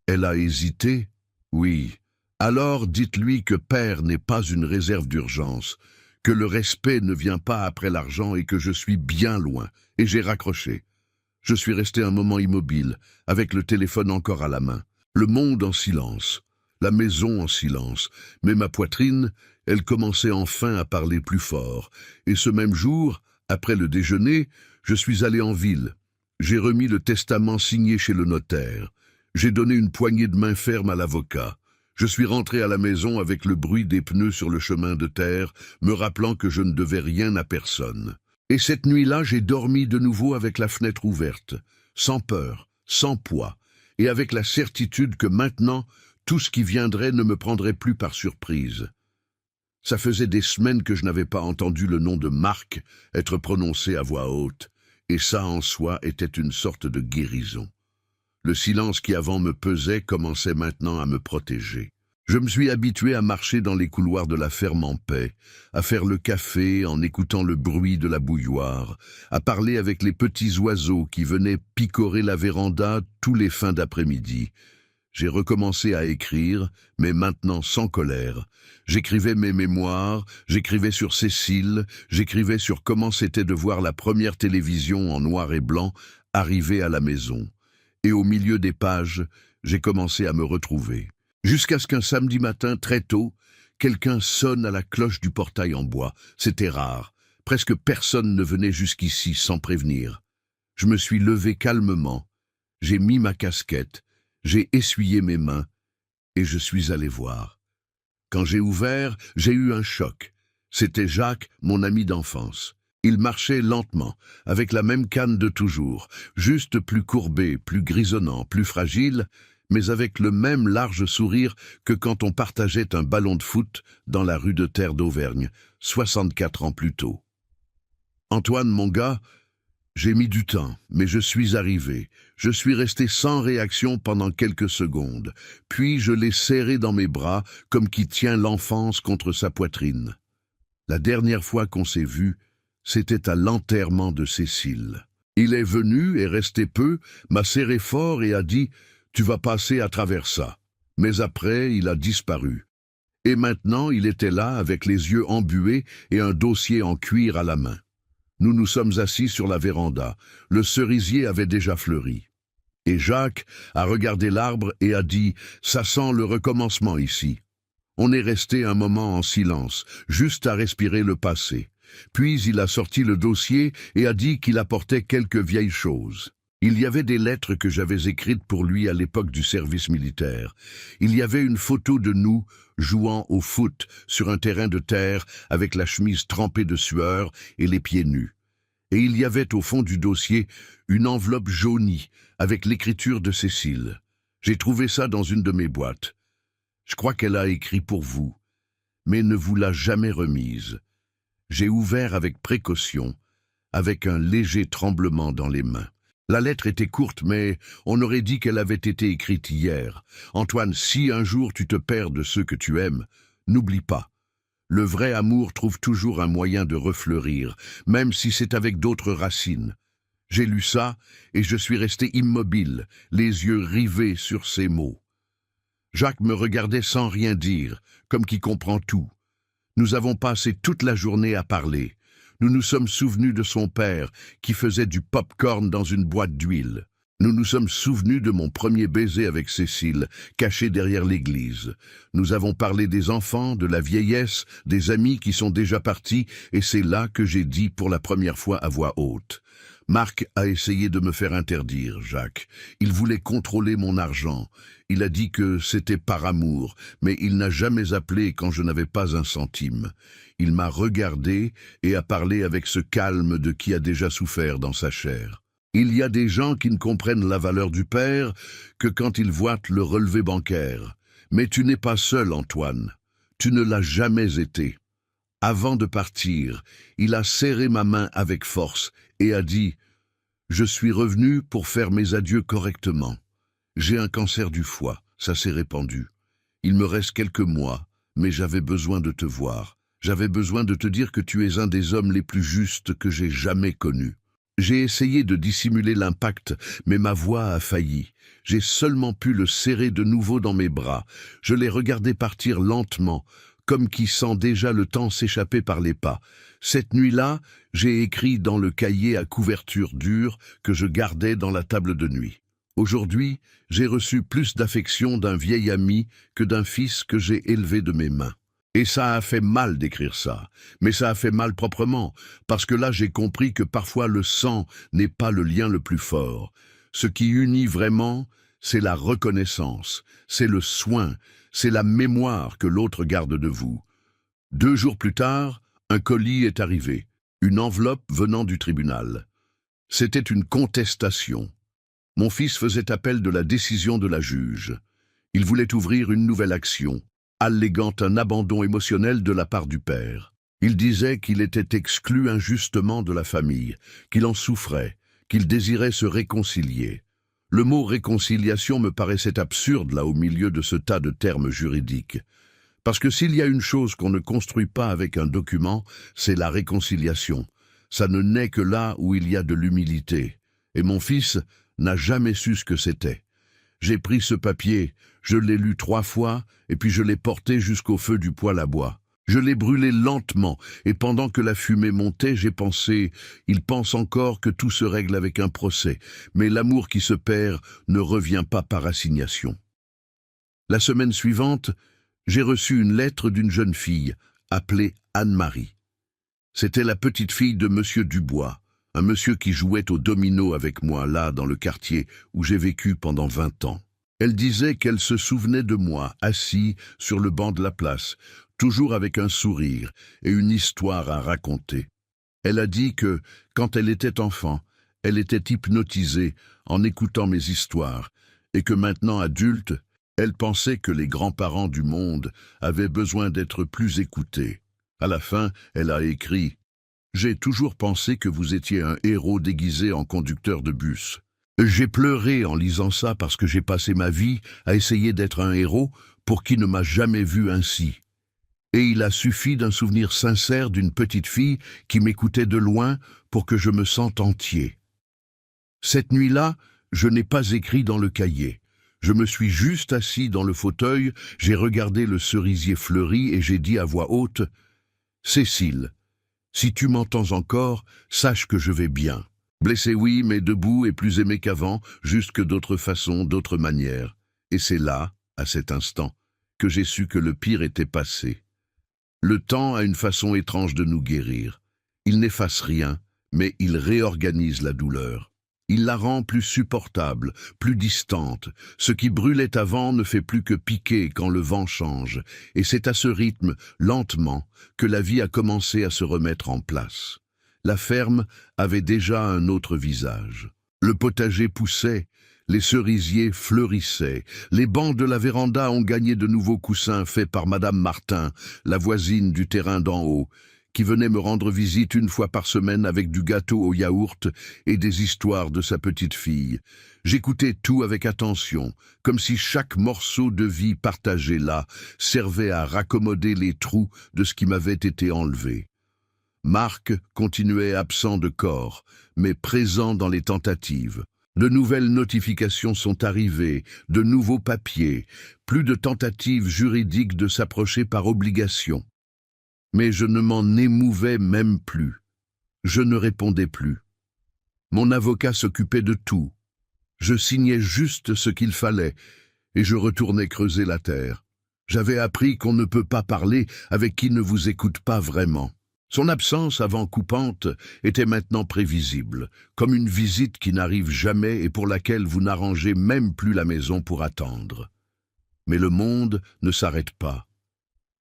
Elle a hésité. « Oui. Alors dites-lui que père n'est pas une réserve d'urgence, que le respect ne vient pas après l'argent et que je suis bien loin. » Et j'ai raccroché. Je suis resté un moment immobile, avec le téléphone encore à la main. Le monde en silence, la maison en silence, mais ma poitrine, elle commençait enfin à parler plus fort. Et ce même jour, après le déjeuner, je suis allé en ville. J'ai remis le testament signé chez le notaire. J'ai donné une poignée de main ferme à l'avocat. Je suis rentré à la maison avec le bruit des pneus sur le chemin de terre, me rappelant que je ne devais rien à personne. Et cette nuit-là, j'ai dormi de nouveau avec la fenêtre ouverte, sans peur, sans poids, et avec la certitude que maintenant, tout ce qui viendrait ne me prendrait plus par surprise. Ça faisait des semaines que je n'avais pas entendu le nom de Marc être prononcé à voix haute, et ça en soi était une sorte de guérison. Le silence qui avant me pesait commençait maintenant à me protéger. Je me suis habitué à marcher dans les couloirs de la ferme en paix, à faire le café en écoutant le bruit de la bouilloire, à parler avec les petits oiseaux qui venaient picorer la véranda tous les fins d'après-midi. J'ai recommencé à écrire, mais maintenant sans colère. J'écrivais mes mémoires, j'écrivais sur Cécile, j'écrivais sur comment c'était de voir la première télévision en noir et blanc arriver à la maison. Et au milieu des pages, j'ai commencé à me retrouver. Jusqu'à ce qu'un samedi matin, très tôt, quelqu'un sonne à la cloche du portail en bois. C'était rare. Presque personne ne venait jusqu'ici sans prévenir. Je me suis levé calmement. J'ai mis ma casquette. J'ai essuyé mes mains. Et je suis allé voir. Quand j'ai ouvert, j'ai eu un choc. C'était Jacques, mon ami d'enfance. Il marchait lentement, avec la même canne de toujours, juste plus courbé, plus grisonnant, plus fragile, mais avec le même large sourire que quand on partageait un ballon de foot dans la rue de Terre d'Auvergne, 64 ans plus tôt. Antoine, mon gars, j'ai mis du temps, mais je suis arrivé. Je suis resté sans réaction pendant quelques secondes, puis je l'ai serré dans mes bras comme qui tient l'enfance contre sa poitrine. La dernière fois qu'on s'est vu, c'était à l'enterrement de Cécile. Il est venu et resté peu, m'a serré fort et a dit « Tu vas passer à travers ça ». Mais après, il a disparu. Et maintenant, il était là avec les yeux embués et un dossier en cuir à la main. Nous nous sommes assis sur la véranda. Le cerisier avait déjà fleuri. Et Jacques a regardé l'arbre et a dit « Ça sent le recommencement ici ». On est resté un moment en silence, juste à respirer le passé. Puis il a sorti le dossier et a dit qu'il apportait quelques vieilles choses. Il y avait des lettres que j'avais écrites pour lui à l'époque du service militaire. Il y avait une photo de nous jouant au foot sur un terrain de terre avec la chemise trempée de sueur et les pieds nus. Et il y avait au fond du dossier une enveloppe jaunie avec l'écriture de Cécile. J'ai trouvé ça dans une de mes boîtes. Je crois qu'elle a écrit pour vous, mais ne vous l'a jamais remise. J'ai ouvert avec précaution, avec un léger tremblement dans les mains. La lettre était courte, mais on aurait dit qu'elle avait été écrite hier. Antoine, si un jour tu te perds de ceux que tu aimes, n'oublie pas. Le vrai amour trouve toujours un moyen de refleurir, même si c'est avec d'autres racines. J'ai lu ça et je suis resté immobile, les yeux rivés sur ces mots. Jacques me regardait sans rien dire, comme qui comprend tout. Nous avons passé toute la journée à parler. Nous nous sommes souvenus de son père, qui faisait du pop-corn dans une boîte d'huile. Nous nous sommes souvenus de mon premier baiser avec Cécile, caché derrière l'église. Nous avons parlé des enfants, de la vieillesse, des amis qui sont déjà partis, et c'est là que j'ai dit pour la première fois à voix haute. Marc a essayé de me faire interdire, Jacques. Il voulait contrôler mon argent. Il a dit que c'était par amour, mais il n'a jamais appelé quand je n'avais pas un centime. Il m'a regardé et a parlé avec ce calme de qui a déjà souffert dans sa chair. Il y a des gens qui ne comprennent la valeur du père que quand ils voient le relevé bancaire. Mais tu n'es pas seul, Antoine. Tu ne l'as jamais été. Avant de partir, il a serré ma main avec force et a dit « Je suis revenu pour faire mes adieux correctement. J'ai un cancer du foie, ça s'est répandu. Il me reste quelques mois, mais j'avais besoin de te voir. J'avais besoin de te dire que tu es un des hommes les plus justes que j'ai jamais connus. J'ai essayé de dissimuler l'impact, mais ma voix a failli. J'ai seulement pu le serrer de nouveau dans mes bras. Je l'ai regardé partir lentement, comme qui sent déjà le temps s'échapper par les pas. Cette nuit-là, j'ai écrit dans le cahier à couverture dure que je gardais dans la table de nuit. Aujourd'hui, j'ai reçu plus d'affection d'un vieil ami que d'un fils que j'ai élevé de mes mains. Et ça a fait mal d'écrire ça, mais ça a fait mal proprement, parce que là j'ai compris que parfois le sang n'est pas le lien le plus fort. Ce qui unit vraiment, c'est la reconnaissance, c'est le soin, c'est la mémoire que l'autre garde de vous. 2 jours plus tard, un colis est arrivé, une enveloppe venant du tribunal. C'était une contestation. Mon fils faisait appel de la décision de la juge. Il voulait ouvrir une nouvelle action, alléguant un abandon émotionnel de la part du père. Il disait qu'il était exclu injustement de la famille, qu'il en souffrait, qu'il désirait se réconcilier. Le mot réconciliation me paraissait absurde là au milieu de ce tas de termes juridiques. Parce que s'il y a une chose qu'on ne construit pas avec un document, c'est la réconciliation. Ça ne naît que là où il y a de l'humilité. Et mon fils n'a jamais su ce que c'était. J'ai pris ce papier, je l'ai lu 3 fois, et puis je l'ai porté jusqu'au feu du poêle à bois. Je l'ai brûlé lentement, et pendant que la fumée montait, j'ai pensé, il pense encore que tout se règle avec un procès, mais l'amour qui se perd ne revient pas par assignation. La semaine suivante, j'ai reçu une lettre d'une jeune fille, appelée Anne-Marie. C'était la petite fille de Monsieur Dubois, un monsieur qui jouait au domino avec moi là dans le quartier où j'ai vécu pendant 20 ans. Elle disait qu'elle se souvenait de moi, assis sur le banc de la place, toujours avec un sourire et une histoire à raconter. Elle a dit que, quand elle était enfant, elle était hypnotisée en écoutant mes histoires, et que maintenant adulte, elle pensait que les grands-parents du monde avaient besoin d'être plus écoutés. À la fin, elle a écrit « J'ai toujours pensé que vous étiez un héros déguisé en conducteur de bus. J'ai pleuré en lisant ça parce que j'ai passé ma vie à essayer d'être un héros pour qui ne m'a jamais vu ainsi. Et il a suffi d'un souvenir sincère d'une petite fille qui m'écoutait de loin pour que je me sente entier. Cette nuit-là, je n'ai pas écrit dans le cahier. Je me suis juste assis dans le fauteuil, j'ai regardé le cerisier fleuri et j'ai dit à voix haute « Cécile, si tu m'entends encore, sache que je vais bien. Blessé oui, mais debout et plus aimé qu'avant, juste que d'autres façons, d'autres manières. Et c'est là, à cet instant, que j'ai su que le pire était passé. Le temps a une façon étrange de nous guérir. Il n'efface rien, mais il réorganise la douleur. Il la rend plus supportable, plus distante. Ce qui brûlait avant ne fait plus que piquer quand le vent change. Et c'est à ce rythme, lentement, que la vie a commencé à se remettre en place. La ferme avait déjà un autre visage. Le potager poussait, les cerisiers fleurissaient, les bancs de la véranda ont gagné de nouveaux coussins faits par Madame Martin, la voisine du terrain d'en haut, qui venait me rendre visite 1 fois par semaine avec du gâteau au yaourt et des histoires de sa petite fille. J'écoutais tout avec attention, comme si chaque morceau de vie partagé là servait à raccommoder les trous de ce qui m'avait été enlevé. Marc continuait absent de corps, mais présent dans les tentatives. De nouvelles notifications sont arrivées, de nouveaux papiers, plus de tentatives juridiques de s'approcher par obligation. Mais je ne m'en émouvais même plus. Je ne répondais plus. Mon avocat s'occupait de tout. Je signais juste ce qu'il fallait, et je retournais creuser la terre. J'avais appris qu'on ne peut pas parler avec qui ne vous écoute pas vraiment. Son absence avant coupante était maintenant prévisible, comme une visite qui n'arrive jamais et pour laquelle vous n'arrangez même plus la maison pour attendre. Mais le monde ne s'arrête pas.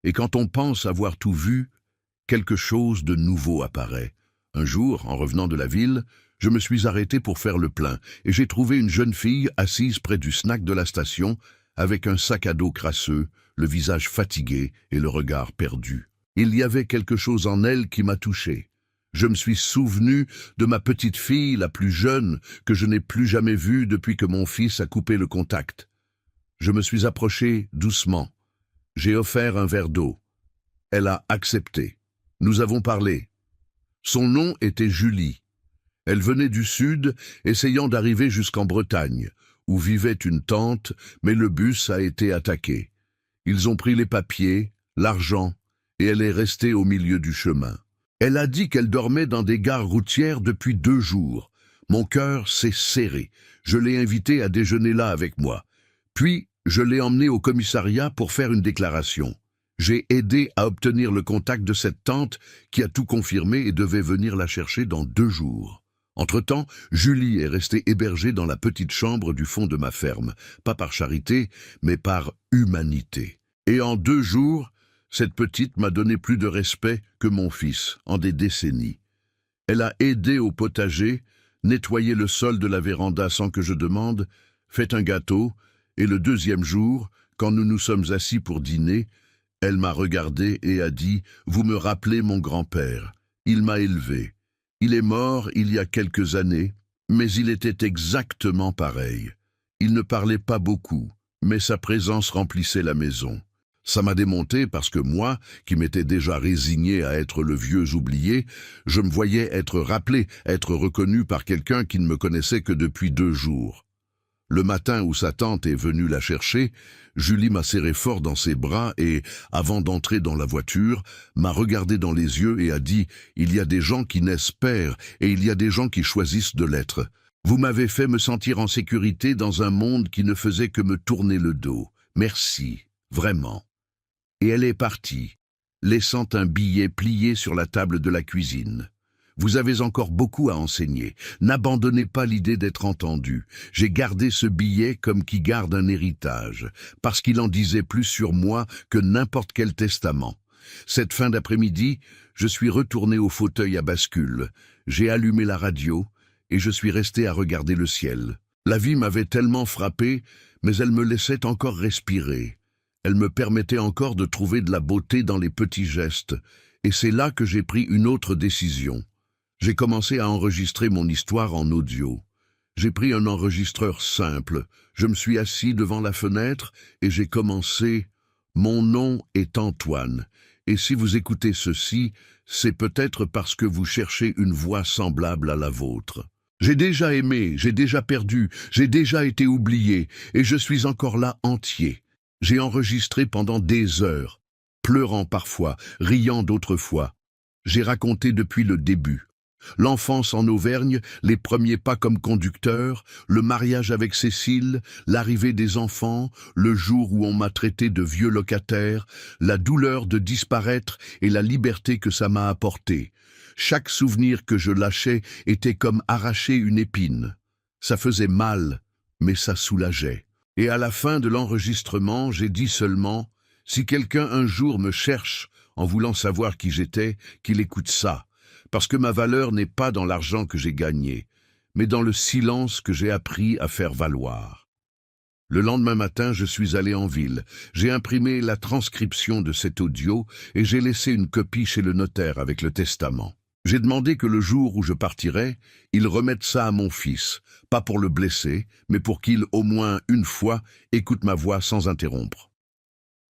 Et quand on pense avoir tout vu, quelque chose de nouveau apparaît. Un jour, en revenant de la ville, je me suis arrêté pour faire le plein et j'ai trouvé une jeune fille assise près du snack de la station avec un sac à dos crasseux, le visage fatigué et le regard perdu. Il y avait quelque chose en elle qui m'a touché. Je me suis souvenu de ma petite fille, la plus jeune, que je n'ai plus jamais vue depuis que mon fils a coupé le contact. Je me suis approché doucement. J'ai offert un verre d'eau. Elle a accepté. Nous avons parlé. Son nom était Julie. Elle venait du sud, essayant d'arriver jusqu'en Bretagne, où vivait une tante, mais le bus a été attaqué. Ils ont pris les papiers, l'argent, et elle est restée au milieu du chemin. Elle a dit qu'elle dormait dans des gares routières depuis 2 jours. Mon cœur s'est serré. Je l'ai invité à déjeuner là avec moi. Puis, je l'ai emmené au commissariat pour faire une déclaration. J'ai aidé à obtenir le contact de cette tante qui a tout confirmé et devait venir la chercher dans 2 jours. Entre-temps, Julie est restée hébergée dans la petite chambre du fond de ma ferme, pas par charité, mais par humanité. Et en 2 jours, cette petite m'a donné plus de respect que mon fils en des décennies. Elle a aidé au potager, nettoyé le sol de la véranda sans que je demande, fait un gâteau, et le 2e jour, quand nous nous sommes assis pour dîner, elle m'a regardé et a dit « Vous me rappelez mon grand-père. Il m'a élevé. Il est mort il y a quelques années, mais il était exactement pareil. Il ne parlait pas beaucoup, mais sa présence remplissait la maison. » Ça m'a démonté parce que moi, qui m'étais déjà résigné à être le vieux oublié, je me voyais être rappelé, être reconnu par quelqu'un qui ne me connaissait que depuis 2 jours. Le matin où sa tante est venue la chercher, Julie m'a serré fort dans ses bras et, avant d'entrer dans la voiture, m'a regardé dans les yeux et a dit « Il y a des gens qui naissent pères et il y a des gens qui choisissent de l'être. Vous m'avez fait me sentir en sécurité dans un monde qui ne faisait que me tourner le dos. Merci, vraiment. » Et elle est partie, laissant un billet plié sur la table de la cuisine. Vous avez encore beaucoup à enseigner. N'abandonnez pas l'idée d'être entendu. J'ai gardé ce billet comme qui garde un héritage, parce qu'il en disait plus sur moi que n'importe quel testament. Cette fin d'après-midi, je suis retourné au fauteuil à bascule. J'ai allumé la radio et je suis resté à regarder le ciel. La vie m'avait tellement frappé, mais elle me laissait encore respirer. Elle me permettait encore de trouver de la beauté dans les petits gestes, et c'est là que j'ai pris une autre décision. J'ai commencé à enregistrer mon histoire en audio. J'ai pris un enregistreur simple, je me suis assis devant la fenêtre et j'ai commencé « Mon nom est Antoine, et si vous écoutez ceci, c'est peut-être parce que vous cherchez une voix semblable à la vôtre. J'ai déjà aimé, j'ai déjà perdu, j'ai déjà été oublié, et je suis encore là entier. J'ai enregistré pendant des heures, pleurant parfois, riant d'autres fois. J'ai raconté depuis le début. L'enfance en Auvergne, les premiers pas comme conducteur, le mariage avec Cécile, l'arrivée des enfants, le jour où on m'a traité de vieux locataire, la douleur de disparaître et la liberté que ça m'a apporté. Chaque souvenir que je lâchais était comme arracher une épine. Ça faisait mal, mais ça soulageait. Et à la fin de l'enregistrement, j'ai dit seulement « Si quelqu'un un jour me cherche en voulant savoir qui j'étais, qu'il écoute ça. » Parce que ma valeur n'est pas dans l'argent que j'ai gagné, mais dans le silence que j'ai appris à faire valoir. Le lendemain matin, je suis allé en ville. J'ai imprimé la transcription de cet audio et j'ai laissé une copie chez le notaire avec le testament. J'ai demandé que le jour où je partirais, il remette ça à mon fils, pas pour le blesser, mais pour qu'il, au moins une fois, écoute ma voix sans interrompre.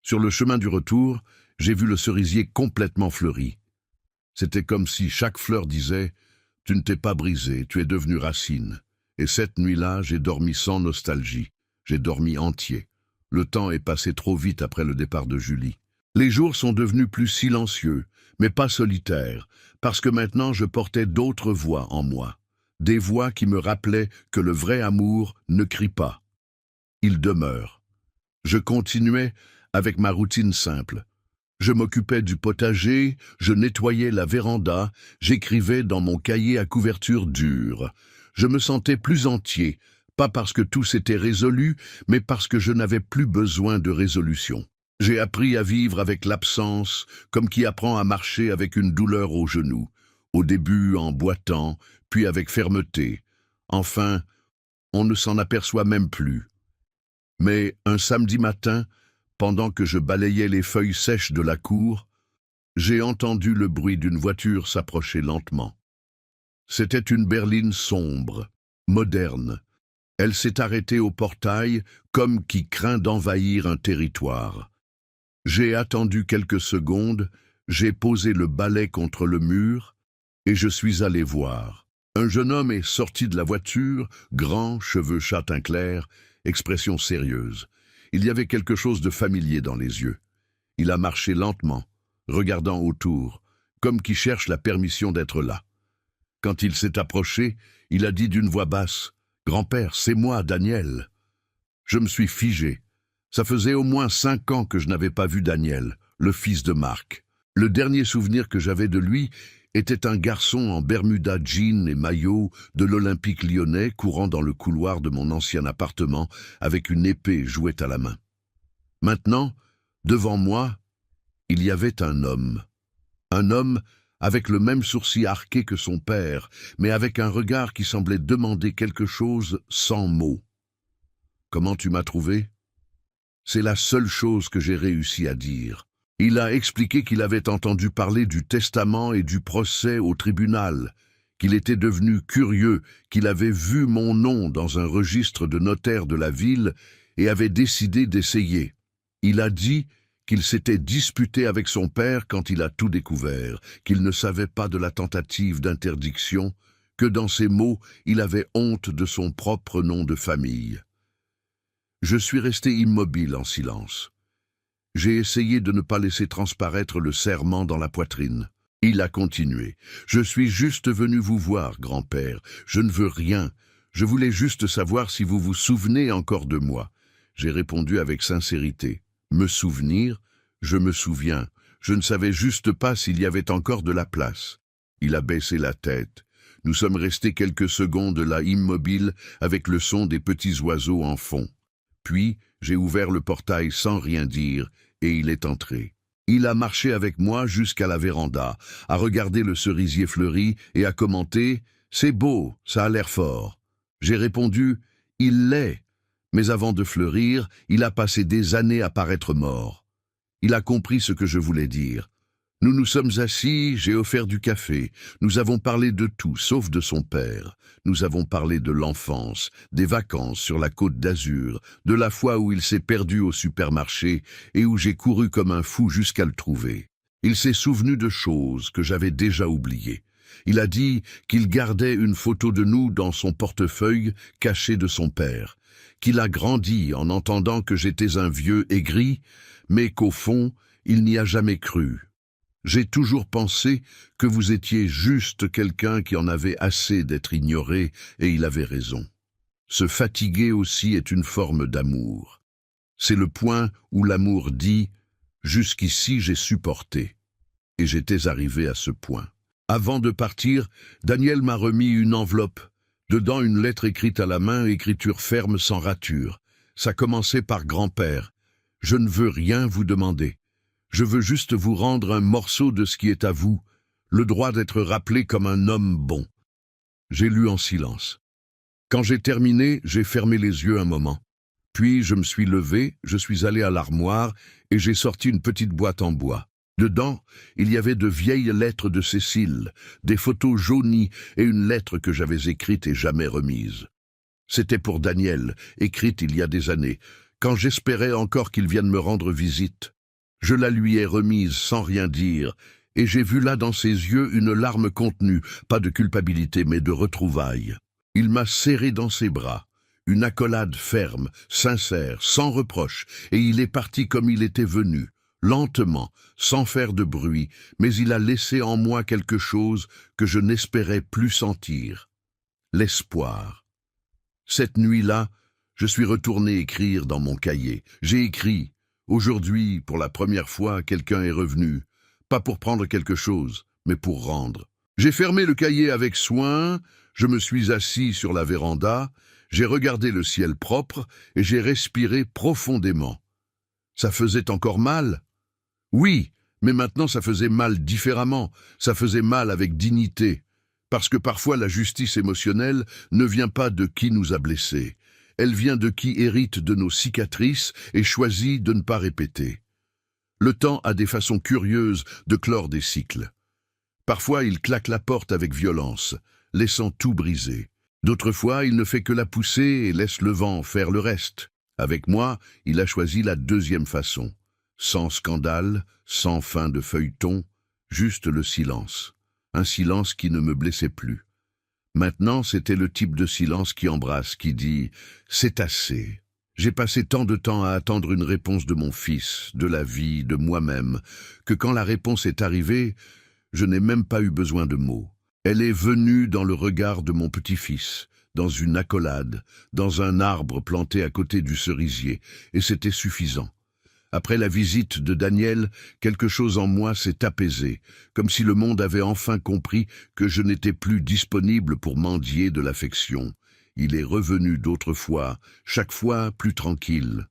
Sur le chemin du retour, j'ai vu le cerisier complètement fleuri. C'était comme si chaque fleur disait « Tu ne t'es pas brisé, tu es devenu racine. » Et cette nuit-là, j'ai dormi sans nostalgie. J'ai dormi entier. Le temps est passé trop vite après le départ de Julie. Les jours sont devenus plus silencieux, mais pas solitaires, parce que maintenant je portais d'autres voix en moi. Des voix qui me rappelaient que le vrai amour ne crie pas. Il demeure. Je continuais avec ma routine simple. Je m'occupais du potager, je nettoyais la véranda, j'écrivais dans mon cahier à couverture dure. Je me sentais plus entier, pas parce que tout s'était résolu, mais parce que je n'avais plus besoin de résolution. J'ai appris à vivre avec l'absence, comme qui apprend à marcher avec une douleur au genou. Au début en boitant, puis avec fermeté. Enfin, on ne s'en aperçoit même plus. Mais un samedi matin, pendant que je balayais les feuilles sèches de la cour, j'ai entendu le bruit d'une voiture s'approcher lentement. C'était une berline sombre, moderne. Elle s'est arrêtée au portail comme qui craint d'envahir un territoire. J'ai attendu quelques secondes, j'ai posé le balai contre le mur et je suis allé voir. Un jeune homme est sorti de la voiture, grand, cheveux châtain clair, expression sérieuse. Il y avait quelque chose de familier dans les yeux. Il a marché lentement, regardant autour, comme qui cherche la permission d'être là. Quand il s'est approché, il a dit d'une voix basse, « Grand-père, c'est moi, Daniel. » Je me suis figé. Ça faisait au moins 5 ans que je n'avais pas vu Daniel, le fils de Marc. Le dernier souvenir que j'avais de lui était un garçon en bermuda jean et maillot de l'Olympique lyonnais courant dans le couloir de mon ancien appartement avec une épée jouette à la main. Maintenant, devant moi, il y avait un homme. Un homme avec le même sourcil arqué que son père, mais avec un regard qui semblait demander quelque chose sans mots. « Comment tu m'as trouvé ?» C'est la seule chose que j'ai réussi à dire. Il a expliqué qu'il avait entendu parler du testament et du procès au tribunal, qu'il était devenu curieux, qu'il avait vu mon nom dans un registre de notaire de la ville et avait décidé d'essayer. Il a dit qu'il s'était disputé avec son père quand il a tout découvert, qu'il ne savait pas de la tentative d'interdiction, que dans ses mots, il avait honte de son propre nom de famille. Je suis resté immobile en silence. J'ai essayé de ne pas laisser transparaître le serrement dans la poitrine. Il a continué. « Je suis juste venu vous voir, grand-père. Je ne veux rien. Je voulais juste savoir si vous vous souvenez encore de moi. » J'ai répondu avec sincérité. « Me souvenir? Je me souviens. Je ne savais juste pas s'il y avait encore de la place. » Il a baissé la tête. Nous sommes restés quelques secondes là immobiles avec le son des petits oiseaux en fond. Puis, j'ai ouvert le portail sans rien dire et il est entré. Il a marché avec moi jusqu'à la véranda, a regardé le cerisier fleuri et a commenté « C'est beau, ça a l'air fort ». J'ai répondu « Il l'est ». Mais avant de fleurir, il a passé des années à paraître mort. Il a compris ce que je voulais dire. Nous nous sommes assis, j'ai offert du café. Nous avons parlé de tout, sauf de son père. Nous avons parlé de l'enfance, des vacances sur la Côte d'Azur, de la fois où il s'est perdu au supermarché et où j'ai couru comme un fou jusqu'à le trouver. Il s'est souvenu de choses que j'avais déjà oubliées. Il a dit qu'il gardait une photo de nous dans son portefeuille caché de son père, qu'il a grandi en entendant que j'étais un vieux aigri, mais qu'au fond, il n'y a jamais cru. J'ai toujours pensé que vous étiez juste quelqu'un qui en avait assez d'être ignoré, et il avait raison. Se fatiguer aussi est une forme d'amour. C'est le point où l'amour dit « Jusqu'ici j'ai supporté ». Et j'étais arrivé à ce point. Avant de partir, Daniel m'a remis une enveloppe. Dedans une lettre écrite à la main, écriture ferme sans rature. Ça commençait par « Grand-père ». Je ne veux rien vous demander. Je veux juste vous rendre un morceau de ce qui est à vous, le droit d'être rappelé comme un homme bon. J'ai lu en silence. Quand j'ai terminé, j'ai fermé les yeux un moment. Puis je me suis levé, je suis allé à l'armoire et j'ai sorti une petite boîte en bois. Dedans, il y avait de vieilles lettres de Cécile, des photos jaunies et une lettre que j'avais écrite et jamais remise. C'était pour Daniel, écrite il y a des années, quand j'espérais encore qu'il vienne me rendre visite. Je la lui ai remise sans rien dire, et j'ai vu là dans ses yeux une larme contenue, pas de culpabilité mais de retrouvailles. Il m'a serré dans ses bras, une accolade ferme, sincère, sans reproche, et il est parti comme il était venu, lentement, sans faire de bruit, mais il a laissé en moi quelque chose que je n'espérais plus sentir. L'espoir. Cette nuit-là, je suis retourné écrire dans mon cahier. J'ai écrit. Aujourd'hui, pour la première fois, quelqu'un est revenu, pas pour prendre quelque chose, mais pour rendre. J'ai fermé le cahier avec soin, je me suis assis sur la véranda, j'ai regardé le ciel propre et j'ai respiré profondément. Ça faisait encore mal? Oui, mais maintenant ça faisait mal différemment, ça faisait mal avec dignité, parce que parfois la justice émotionnelle ne vient pas de qui nous a blessés. Elle vient de qui hérite de nos cicatrices et choisit de ne pas répéter. Le temps a des façons curieuses de clore des cycles. Parfois, il claque la porte avec violence, laissant tout briser. D'autres fois, il ne fait que la pousser et laisse le vent faire le reste. Avec moi, il a choisi la deuxième façon. Sans scandale, sans fin de feuilleton, juste le silence. Un silence qui ne me blessait plus. Maintenant, c'était le type de silence qui embrasse, qui dit « c'est assez ». J'ai passé tant de temps à attendre une réponse de mon fils, de la vie, de moi-même, que quand la réponse est arrivée, je n'ai même pas eu besoin de mots. Elle est venue dans le regard de mon petit-fils, dans une accolade, dans un arbre planté à côté du cerisier, et c'était suffisant. Après la visite de Daniel, quelque chose en moi s'est apaisé, comme si le monde avait enfin compris que je n'étais plus disponible pour mendier de l'affection. Il est revenu d'autrefois, chaque fois plus tranquille.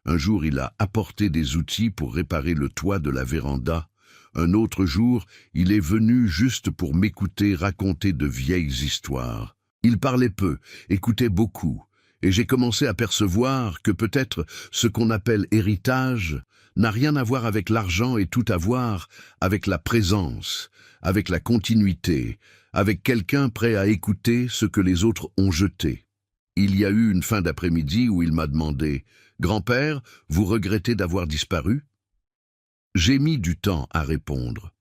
Un jour, il a apporté des outils pour réparer le toit de la véranda. Un autre jour, il est venu juste pour m'écouter raconter de vieilles histoires. Il parlait peu, écoutait beaucoup. Et j'ai commencé à percevoir que peut-être ce qu'on appelle héritage n'a rien à voir avec l'argent et tout à voir avec la présence, avec la continuité, avec quelqu'un prêt à écouter ce que les autres ont jeté. Il y a eu une fin d'après-midi où il m'a demandé « Grand-père, vous regrettez d'avoir disparu ?» J'ai mis du temps à répondre.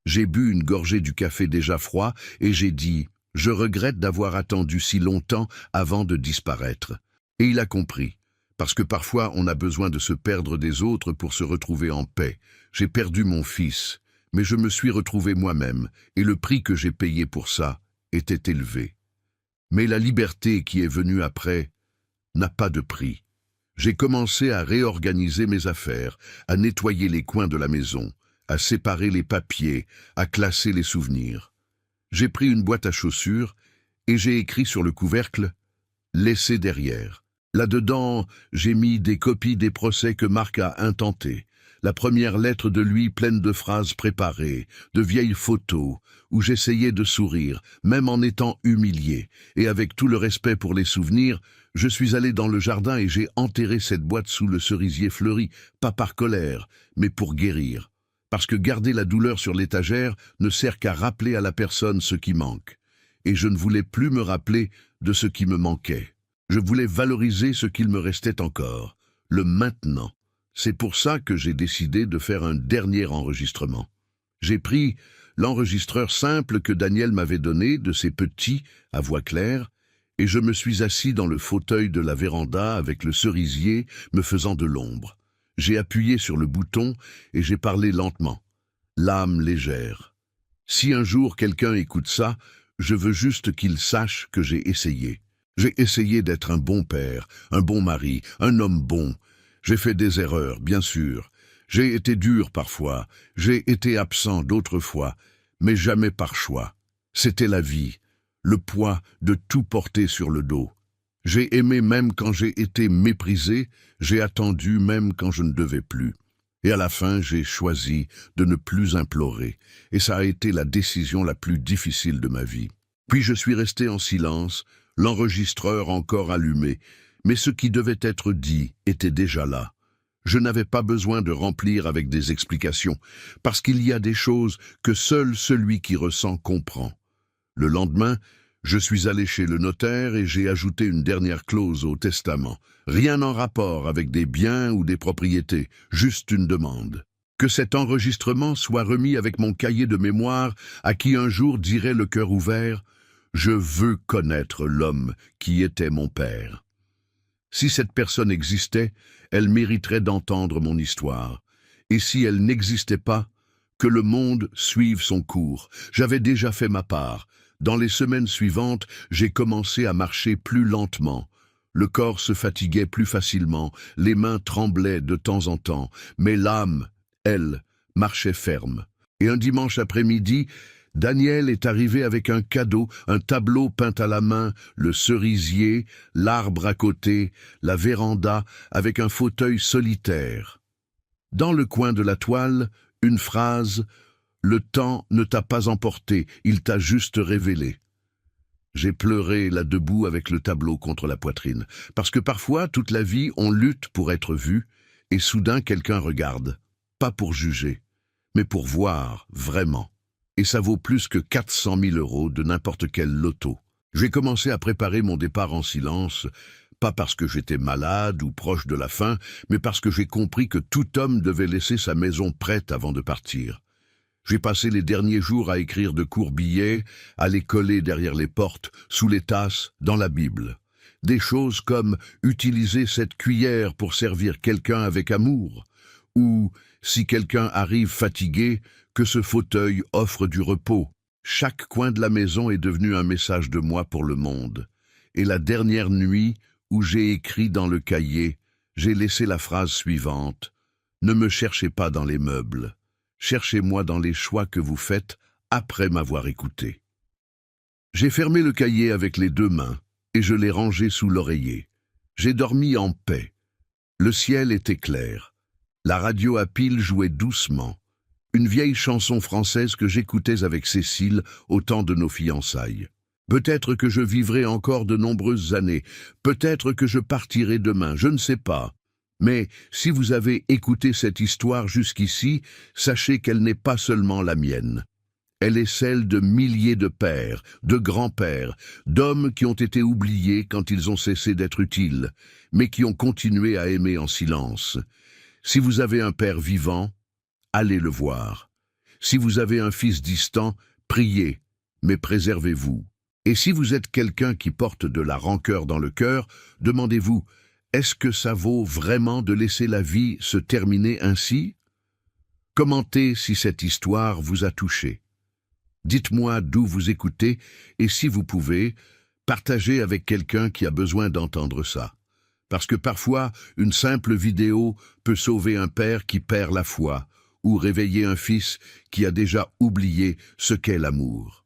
J'ai bu une gorgée du café déjà froid et j'ai dit « Je regrette d'avoir attendu si longtemps avant de disparaître. » Et il a compris, parce que parfois on a besoin de se perdre des autres pour se retrouver en paix. J'ai perdu mon fils, mais je me suis retrouvé moi-même, et le prix que j'ai payé pour ça était élevé. Mais la liberté qui est venue après n'a pas de prix. J'ai commencé à réorganiser mes affaires, à nettoyer les coins de la maison, à séparer les papiers, à classer les souvenirs. J'ai pris une boîte à chaussures et j'ai écrit sur le couvercle « Laissez derrière ». Là-dedans, j'ai mis des copies des procès que Marc a intentés, la première lettre de lui pleine de phrases préparées, de vieilles photos, où j'essayais de sourire, même en étant humilié, et avec tout le respect pour les souvenirs, je suis allé dans le jardin et j'ai enterré cette boîte sous le cerisier fleuri, pas par colère, mais pour guérir. Parce que garder la douleur sur l'étagère ne sert qu'à rappeler à la personne ce qui manque. Et je ne voulais plus me rappeler de ce qui me manquait. Je voulais valoriser ce qu'il me restait encore, le maintenant. C'est pour ça que j'ai décidé de faire un dernier enregistrement. J'ai pris l'enregistreur simple que Daniel m'avait donné, de ses petits, à voix claire, et je me suis assis dans le fauteuil de la véranda avec le cerisier me faisant de l'ombre. J'ai appuyé sur le bouton et j'ai parlé lentement, l'âme légère. Si un jour quelqu'un écoute ça, je veux juste qu'il sache que j'ai essayé. J'ai essayé d'être un bon père, un bon mari, un homme bon. J'ai fait des erreurs, bien sûr. J'ai été dur parfois, j'ai été absent d'autres fois, mais jamais par choix. C'était la vie, le poids de tout porter sur le dos. J'ai aimé même quand j'ai été méprisé, j'ai attendu même quand je ne devais plus. Et à la fin, j'ai choisi de ne plus implorer, et ça a été la décision la plus difficile de ma vie. Puis je suis resté en silence, l'enregistreur encore allumé, mais ce qui devait être dit était déjà là. Je n'avais pas besoin de remplir avec des explications, parce qu'il y a des choses que seul celui qui ressent comprend. Le lendemain, je suis allé chez le notaire et j'ai ajouté une dernière clause au testament. Rien en rapport avec des biens ou des propriétés, juste une demande. Que cet enregistrement soit remis avec mon cahier de mémoire à qui un jour dirait le cœur ouvert « Je veux connaître l'homme qui était mon père ». Si cette personne existait, elle mériterait d'entendre mon histoire. Et si elle n'existait pas, que le monde suive son cours. J'avais déjà fait ma part. Dans les semaines suivantes, j'ai commencé à marcher plus lentement. Le corps se fatiguait plus facilement, les mains tremblaient de temps en temps, mais l'âme, elle, marchait ferme. Et un dimanche après-midi, Daniel est arrivé avec un cadeau, un tableau peint à la main, le cerisier, l'arbre à côté, la véranda, avec un fauteuil solitaire. Dans le coin de la toile, une phrase « Le temps ne t'a pas emporté, il t'a juste révélé ». J'ai pleuré là debout avec le tableau contre la poitrine, parce que parfois, toute la vie, on lutte pour être vu, et soudain quelqu'un regarde, pas pour juger, mais pour voir vraiment. Et ça vaut plus que 400 000 € de n'importe quel loto. J'ai commencé à préparer mon départ en silence, pas parce que j'étais malade ou proche de la fin, mais parce que j'ai compris que tout homme devait laisser sa maison prête avant de partir. J'ai passé les derniers jours à écrire de courts billets, à les coller derrière les portes, sous les tasses, dans la Bible. Des choses comme « utiliser cette cuillère pour servir quelqu'un avec amour » ou « si quelqu'un arrive fatigué, que ce fauteuil offre du repos ». Chaque coin de la maison est devenu un message de moi pour le monde. Et la dernière nuit où j'ai écrit dans le cahier, j'ai laissé la phrase suivante. Ne me cherchez pas dans les meubles. Cherchez-moi dans les choix que vous faites après m'avoir écouté. J'ai fermé le cahier avec les deux mains et je l'ai rangé sous l'oreiller. J'ai dormi en paix. Le ciel était clair. La radio à pile jouait doucement. Une vieille chanson française que j'écoutais avec Cécile au temps de nos fiançailles. Peut-être que je vivrai encore de nombreuses années, peut-être que je partirai demain, je ne sais pas. Mais si vous avez écouté cette histoire jusqu'ici, sachez qu'elle n'est pas seulement la mienne. Elle est celle de milliers de pères, de grands-pères, d'hommes qui ont été oubliés quand ils ont cessé d'être utiles, mais qui ont continué à aimer en silence. Si vous avez un père vivant, allez le voir. Si vous avez un fils distant, priez, mais préservez-vous. Et si vous êtes quelqu'un qui porte de la rancœur dans le cœur, demandez-vous, est-ce que ça vaut vraiment de laisser la vie se terminer ainsi? Commentez si cette histoire vous a touché. Dites-moi d'où vous écoutez et si vous pouvez, partagez avec quelqu'un qui a besoin d'entendre ça. Parce que parfois, une simple vidéo peut sauver un père qui perd la foi ou réveiller un fils qui a déjà oublié ce qu'est l'amour.